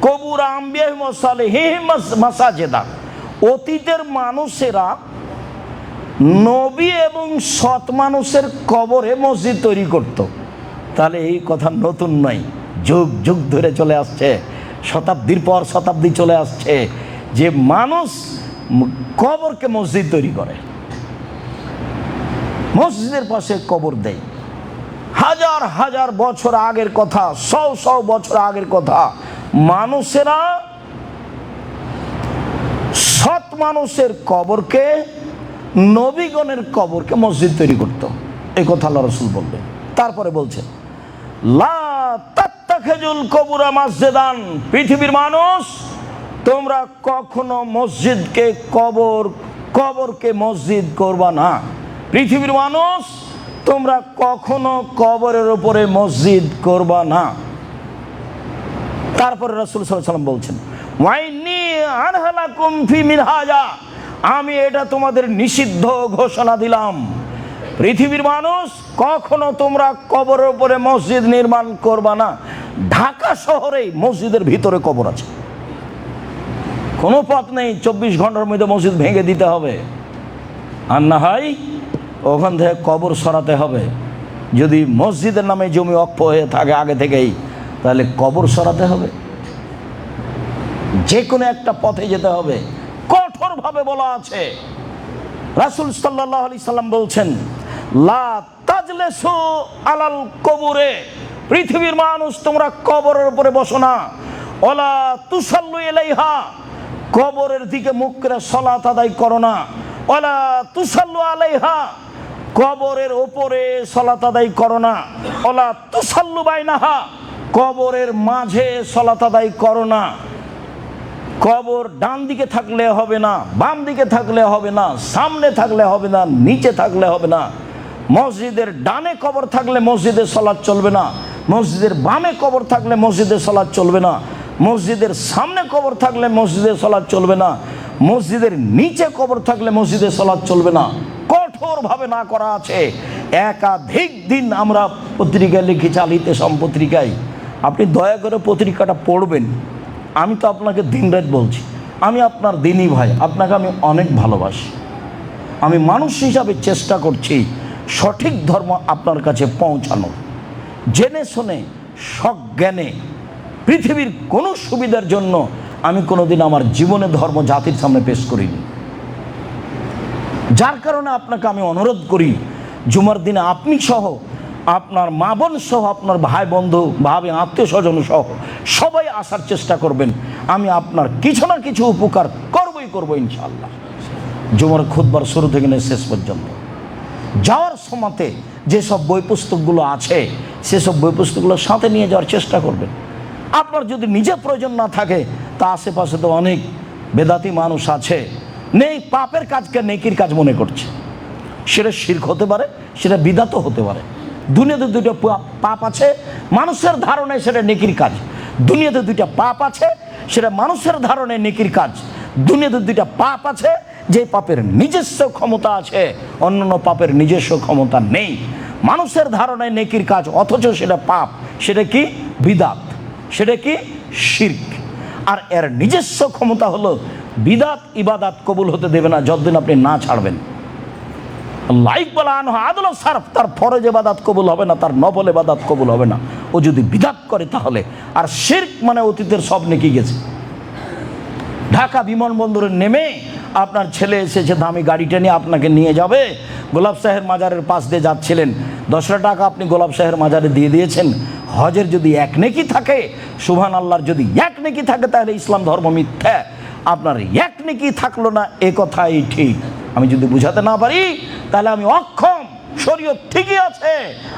Speaker 1: কবুর আম্বিয়াহিম ওয়া সালিহিম মাসাজিদা। অতীতের মানুষেরা নবী এবং সৎ মানুষের কবরে মসজিদ তৈরি করত। তাহলে এই কথা নতুন নয়, যুগ যুগ ধরে চলে আসছে, শতাব্দীর পর শতাব্দী চলে আসছে যে মানুষ কবরকে মসজিদ তৈরি করে, মসজিদের পাশে কবর দেয়। হাজার হাজার বছর আগের কথা, শো বছর আগের কথা, মানুষেরা সৎ মানুষের কবরকে, নবীগণের কবরকে মসজিদ তৈরি করত। এই কথা আল্লাহ রাসূল বললেন। তারপরে বলছেন, লা তাত্তাখিজুল কবুরা মাসজিদান। পৃথিবীর মানুষ, তোমরা কখনো মসজিদকে কবরকে মসজিদ করবা না। পৃথিবীর মানুষ, তোমরা কখনো কবরের উপরে মসজিদ করবা না। তারপরে রাসূল সাল্লাল্লাহু আলাইহি ওয়াসাল্লাম বলছেন, ওয়াইন্নী আনহালাকুম ফি মিনহাজা। আমি এটা তোমাদের নিষিদ্ধ ঘোষণা দিলাম। পৃথিবীর মানুষ, কখনো তোমরা কবরের উপরে মসজিদ নির্মাণ করবা না। ঢাকা শহরে মসজিদের ভিতরে কবর আছে, কোনো পথ নেই 24 ঘন্টার মধ্যে মসজিদ ভেঙে দিতে হবে, আর না হয় ওখান থেকে কবর সরাতে হবে। যদি মসজিদের নামে জমি অক্ষ হয়ে থাকে আগে থেকেই, তাহলে কবর সরাতে হবে, যে কোনো একটা পথে যেতে হবে। কঠোরভাবে বলা আছে। রাসূল সাল্লাল্লাহু আলাইহি সাল্লাম বলছেন, লা তাজলিসু আলাল কবুরে। পৃথিবীর মানুষ, তোমরা কবরের উপরে বসো না। ওয়ালা তুসাল্লু ইলাইহা। কবরের দিকে মুখ করে সালাত আদায় করো না। ওয়ালা তুসাল্লু আলাইহা। কবরের উপরে সালাত আদায় করো না। ওয়ালা তুসাল্লু বাইনাহা। কবরের মাঝে সালাত আদায় করো না। কবর ডান দিকে থাকলে হবে না, বাম দিকে থাকলে হবে না, সামনে থাকলে হবে না, নিচে থাকলে হবে না। মসজিদের ডানে কবর থাকলে মসজিদের সালাত চলবে না, মসজিদের বামে কবর থাকলে মসজিদের সালাত চলবে না, মসজিদের সামনে কবর থাকলে মসজিদের সালাত চলবে না, মসজিদের নিচে কবর থাকলে মসজিদের সালাত চলবে না। কঠোরভাবে না করা আছে। একাধিক দিন আমরা পত্রিকায় লিখেছি, আল ইতিসাম পত্রিকায়। আপনি দয়া করে পত্রিকাটা পড়বেন। আমি তো আপনাকে দিনরাত বলছি, আমি আপনার দিনই ভাই, আপনাকে আমি অনেক ভালোবাসি। আমি মানুষ হিসাবে চেষ্টা করছি সঠিক ধর্ম আপনার কাছে পৌঁছানো, জেনে শুনে সজ্ঞানে। পৃথিবীর কোনো সুবিধার জন্য আমি কোনোদিন আমার জীবনে ধর্ম জাতির সামনে পেশ করিনি। যার কারণে আপনাকে আমি অনুরোধ করি, জুমার দিনে আপনি সহ, আপনার মা বোন সহ, আপনার ভাই বন্ধু ভাবি আত্মীয় স্বজন সহ সবাই আসার চেষ্টা করবেন। আমি আপনার কিছু না কিছু উপকার করবো ইনশাআল্লাহ, জুমার খুতবার শুরু থেকে নিয়ে শেষ পর্যন্ত। যাওয়ার সময়তে যেসব বই পুস্তকগুলো আছে, সেসব বই পুস্তকগুলো সাথে নিয়ে যাওয়ার চেষ্টা করবেন। আপনার যদি নিজের প্রয়োজন না থাকে, তা আশেপাশে তো অনেক বেদাতি মানুষ আছে, নেই পাপের কাজকে নেকির কাজ মনে করছে। সেটা শিরক হতে পারে, সেটা বিদাতও হতে পারে। দুনিয়াতে দুটো পাপ আছে, মানুষের ধারণায় সেটা নেকির কাজ। দুনিয়াতে দুইটা পাপ আছে, সেটা মানুষের ধারণায় নেকির কাজ। দুনিয়াতে দুইটা পাপ আছে, যে পাপের নিজস্ব ক্ষমতা আছে, অন্যান্য পাপের নিজস্ব ক্ষমতা নেই। মানুষের ধারণায় নেকির কাজ, অথচ সেটা পাপ। সেটা কি? বিদাত। সেটা কি? শিরক। আর এর নিজস্ব ক্ষমতা হলো বিদাত ইবাদাত কবুল হতে দেবে না যতদিন আপনি না ছাড়বেন। তার ফরজ ইবাদাত কবুল হবে না, তার নফল ইবাদাত কবুল হবে না ও যদি বিদাত করে তাহলে। আর শিরক মানে অতীতের সব নেকি গেছে। ঢাকা বিমানবন্দরে নেমে আপনার ছেলে এসেছে দামি গাড়িটা নিয়ে আপনাকে নিয়ে যাবে, গোলাপ শাহের মাজারের পাশ দিয়ে যাচ্ছিলেন, 10 টাকা আপনি গোলাপ শাহের মাজারে দিয়ে দিয়েছেন। হজের যদি 1 নেকি থাকে, সুবহান আল্লাহর যদি 1 নেকি থাকে, তাহলে ইসলাম ধর্ম মিথ্যা। আপনার 1 নেকি থাকলো না, এ কথাই ঠিক। আমি যদি বুঝাতে না পারি, তাহলে আমি অক্ষম। শরীয়ত ঠিকই আছে,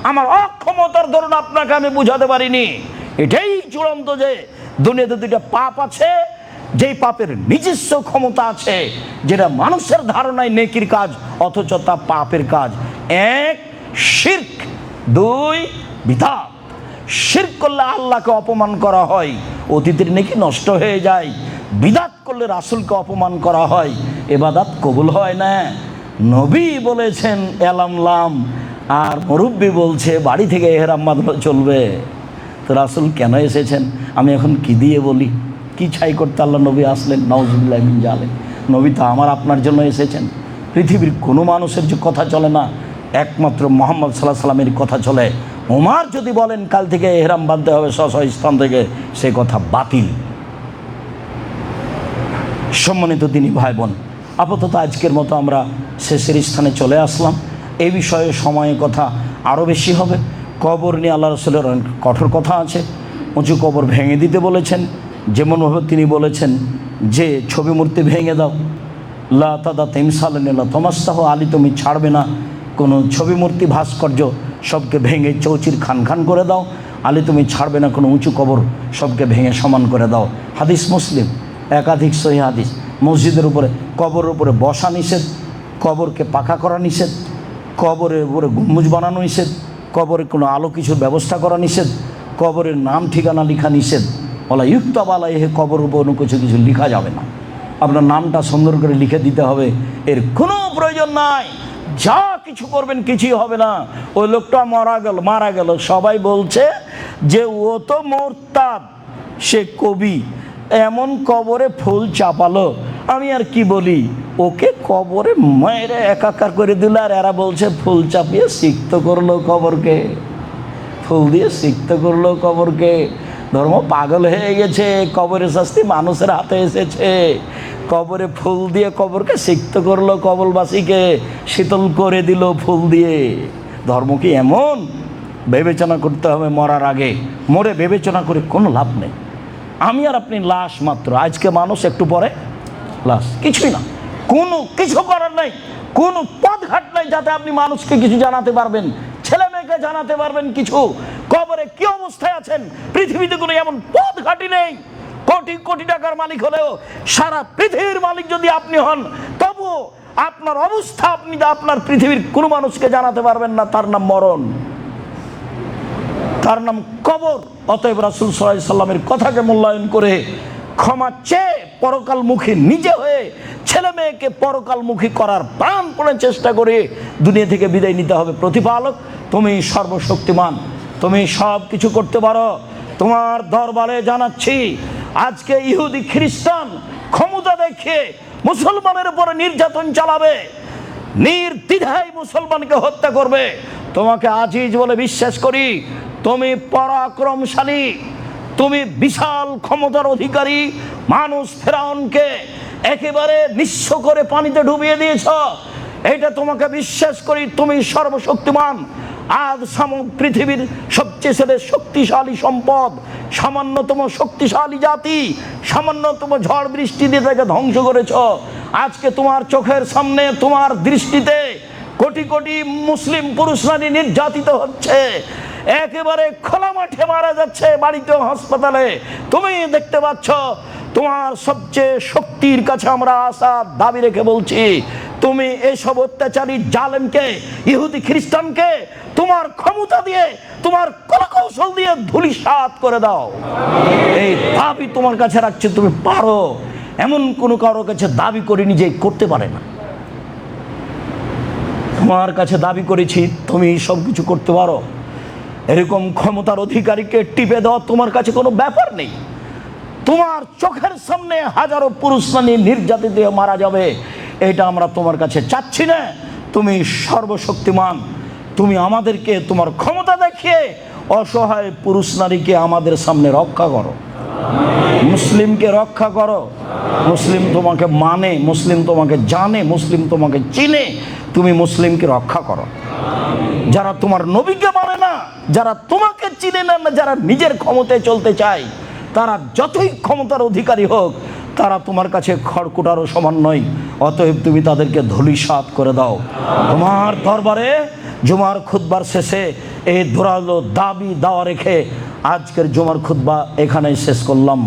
Speaker 1: আমার অক্ষমতার দরুন আপনাকে আমি বুঝাতে পারিনি। এটাই চূড়ান্ত যে দুনিয়াতে দুইটা পাপ আছে, যেই পাপের নিজস্ব ক্ষমতা আছে, যেটা মানুষের ধারণায় নেকির কাজ অথচ তা পাপের কাজ। এক, শিরক। দুই, বিদআত। শিরক করলে আল্লাহকে অপমান করা হয়, অতীতের নেকি নষ্ট হয়ে যায়। বিদআত করলে রাসূলকে অপমান করা হয়, ইবাদত কবুল হয় না। নবী বলেছেন এলাম লাম, আর মুরব্বি বলছে বাড়ি থেকে এহরাম বাঁধলে চলবে। তো রাসূল কেন এসেছেন আমি এখন কি দিয়ে বলি? কি ছাই করতে আল্লাহ নবী আসলেন? নাউজুবিল্লাহ মিন জালিক। নবী তো আমার আপনার জন্য এসেছেন। পৃথিবীর কোনো মানুষের যে কথা চলে না, একমাত্র মুহাম্মদ সাল্লাল্লাহু আলাইহি ওয়াসাল্লামের কথা চলে। ওমর যদি বলেন কাল থেকে এহরাম বাঁধতে হবে স্ব স্থান থেকে, সে কথা বাতিল। সম্মানিত দিনী ভাই বোন, আপাতত আজকের মতো আমরা শেষের স্থানে চলে আসলাম। এই বিষয়ে সময়ে কথা আরও বেশি হবে। কবর নিয়ে আল্লাহ রাসূলের অনেক কঠোর কথা আছে। উঁচু কবর ভেঙে দিতে বলেছেন, যেমনভাবে তিনি বলেছেন যে ছবি মূর্তি ভেঙে দাও, লা তাদা তিমসালান লা তামাসসাহ, আলী তুমি ছাড়বে না কোনো ছবি মূর্তি ভাস্কর্য, সবকে ভেঙে চৌচির খান খান করে দাও। আলী তুমি ছাড়বে না কোনো উঁচু কবর, সবকে ভেঙে সমান করে দাও। হাদিস মুসলিম, একাধিক সহিহ হাদিস। মসজিদের উপরে কবরের উপরে বসা নিষেধ, কবরকে পাকা করা নিষেধ, কবরের উপরে গম্বুজ বানানো নিষেধ, কবরে কোনো আলো কিছুর ব্যবস্থা করা নিষেধ, কবরের নাম ঠিকানা লেখা নিষেধ। বলা ইউক্তাব আলাইহি, কবর উপর কোনো কিছু লেখা যাবে না। আপনার নামটা সুন্দর করে লিখে দিতে হবে, এর কোনো প্রয়োজন নাই। যা কিছু করবেন কিছুই হবে না। ওই লোকটা মারা গেল, সবাই বলছে যে ও তো মোরতাদ, সে কবি, এমন কবরে ফুল চাপালো। আমি আর কি বলি, ওকে কবরে মেরে একাকার করে দিল, আর এরা বলছে ফুল চাপিয়ে সিক্ত করলো কবরকে, ফুল দিয়ে সিক্ত করলো কবরকে। ধর্ম পাগল হয়ে গেছে। কবরের শাস্তি মানুষের হাতে এসেছে। কবরে ফুল দিয়ে কবরকে সিক্ত করলো, কবরবাসীকে শীতল করে দিল ফুল দিয়ে। ধর্ম কি এমন? বিবেচনা করতে হবে মরার আগে। মরে বিবেচনা করে কোনো লাভ নেই। আমি আর আপনি লাশ মাত্র। আজকে মানুষ, একটু পরে লাশ। কিছুই না, কোনো কিছু করার নেই, কোনো পথঘাট নেই যাতে আপনি মানুষকে কিছু জানাতে পারবেন, ছেলে মেয়েকে জানাতে পারবেন কিছু। কবরে কি অবস্থায় আছেন, পৃথিবীতে কোনো এমন পথঘাটই নেই। কোটি কোটি টাকার মালিক হলেও, সারা পৃথিবীর মালিক যদি আপনি হন, তবু আপনার অবস্থা আপনি আপনার পৃথিবীর কোনো মানুষকে জানাতে পারবেন না। তার নাম মরণ, তার নাম কবর। অতএব রাসূল সাল্লাল্লাহু আলাইহি সাল্লামের কথাকে মূল্যায়ন করে, ক্ষমা চেয়ে পরকালমুখী নিজে হয়ে ছেলে মেয়েকে পরকালমুখী করার প্রাণপণে চেষ্টা করে দুনিয়া থেকে বিদায় নিতে হবে। প্রতিপালক তুমি সর্বশক্তিমান, তুমি সব কিছু করতে পারো। তোমার দরবারে জানাচ্ছি, আজকে ইহুদি খ্রিস্টান ক্ষমতা দেখিয়ে মুসলমানের উপরে নির্যাতন চালাবে, নির্দ্বিধায় মুসলমানকে হত্যা করবে। তোমাকে আজিজ বলে বিশ্বাস করি, তুমি পরাক্রমশালী, তুমি বিশাল ক্ষমতার অধিকারী। মানুষ ফেরাউনকে একেবারে নিঃস্ব করে পানিতে ডুবিয়ে দিয়েছ, এটা তোমাকে বিশ্বাস করি। তুমি সর্বশক্তিমান। আজ পৃথিবীর সবচেয়ে শক্তিশালী সম্পদ, সামান্যতম শক্তিশালী জাতি, সামান্যতম ঝড় বৃষ্টি দিয়ে তাকে ধ্বংস করেছ। আজকে তোমার চোখের সামনে, তোমার দৃষ্টিতে কোটি কোটি মুসলিম পুরুষ নারী নির্যাতিত হচ্ছে, একেবারে খোলা মাঠে মারা যাচ্ছে, বাড়িতে হাসপাতালে। তুমি দেখতে পাচ্ছ। তোমার সবচেয়ে শক্তির কাছে আমরা আশা দাবি রেখে বলছি, তুমি এসব অত্যাচারী জালেমকে, ইহুদি খ্রিস্টানকে তোমার ক্ষমতা দিয়ে, তোমার কলাকৌশল দিয়ে ধূলিসাৎ করে দাও। এই দাবি তোমার কাছে রাখছে, তুমি পারো। এমন কোনো কারোর কাছে দাবি করিনি যে করতে পারে না। তোমার কাছে দাবি করেছি তুমি সব কিছু করতে পারো। এরকম ক্ষমতার অধিকারীকে টিপে দেওয়া তোমার কাছে কোনো ব্যাপার নেই। তোমার চোখের সামনে হাজারো পুরুষ নারী নির্যাতিত হয়ে মারা যাবে, এটা আমরা তোমার কাছে চাচ্ছি না। তুমি সর্বশক্তিমান, তুমি আমাদেরকে তোমার ক্ষমতা দেখিয়ে অসহায় পুরুষ নারীকে আমাদের সামনে রক্ষা করো, মুসলিমকে রক্ষা করো। মুসলিম তোমাকে মানে, মুসলিম তোমাকে জানে, মুসলিম তোমাকে চিনে। তুমি মুসলিমকে রক্ষা করো। যারা তোমার নবীকে মানে না, যারা তোমাকে চিনে না, যারা নিজের ক্ষমতায় চলতে চায়, তারা যতই ক্ষমতার অধিকারী হোক, তারা তোমার কাছে খড়কুটারও সমান নয়। অতএব তুমি তাদেরকে ধূলিসাৎ করে দাও। তোমার দরবারে জুমার খুতবার শেষে এই ধরালো দাবি দাওয়া রেখে আজকের জুমার খুতবা এখানেই শেষ করলাম।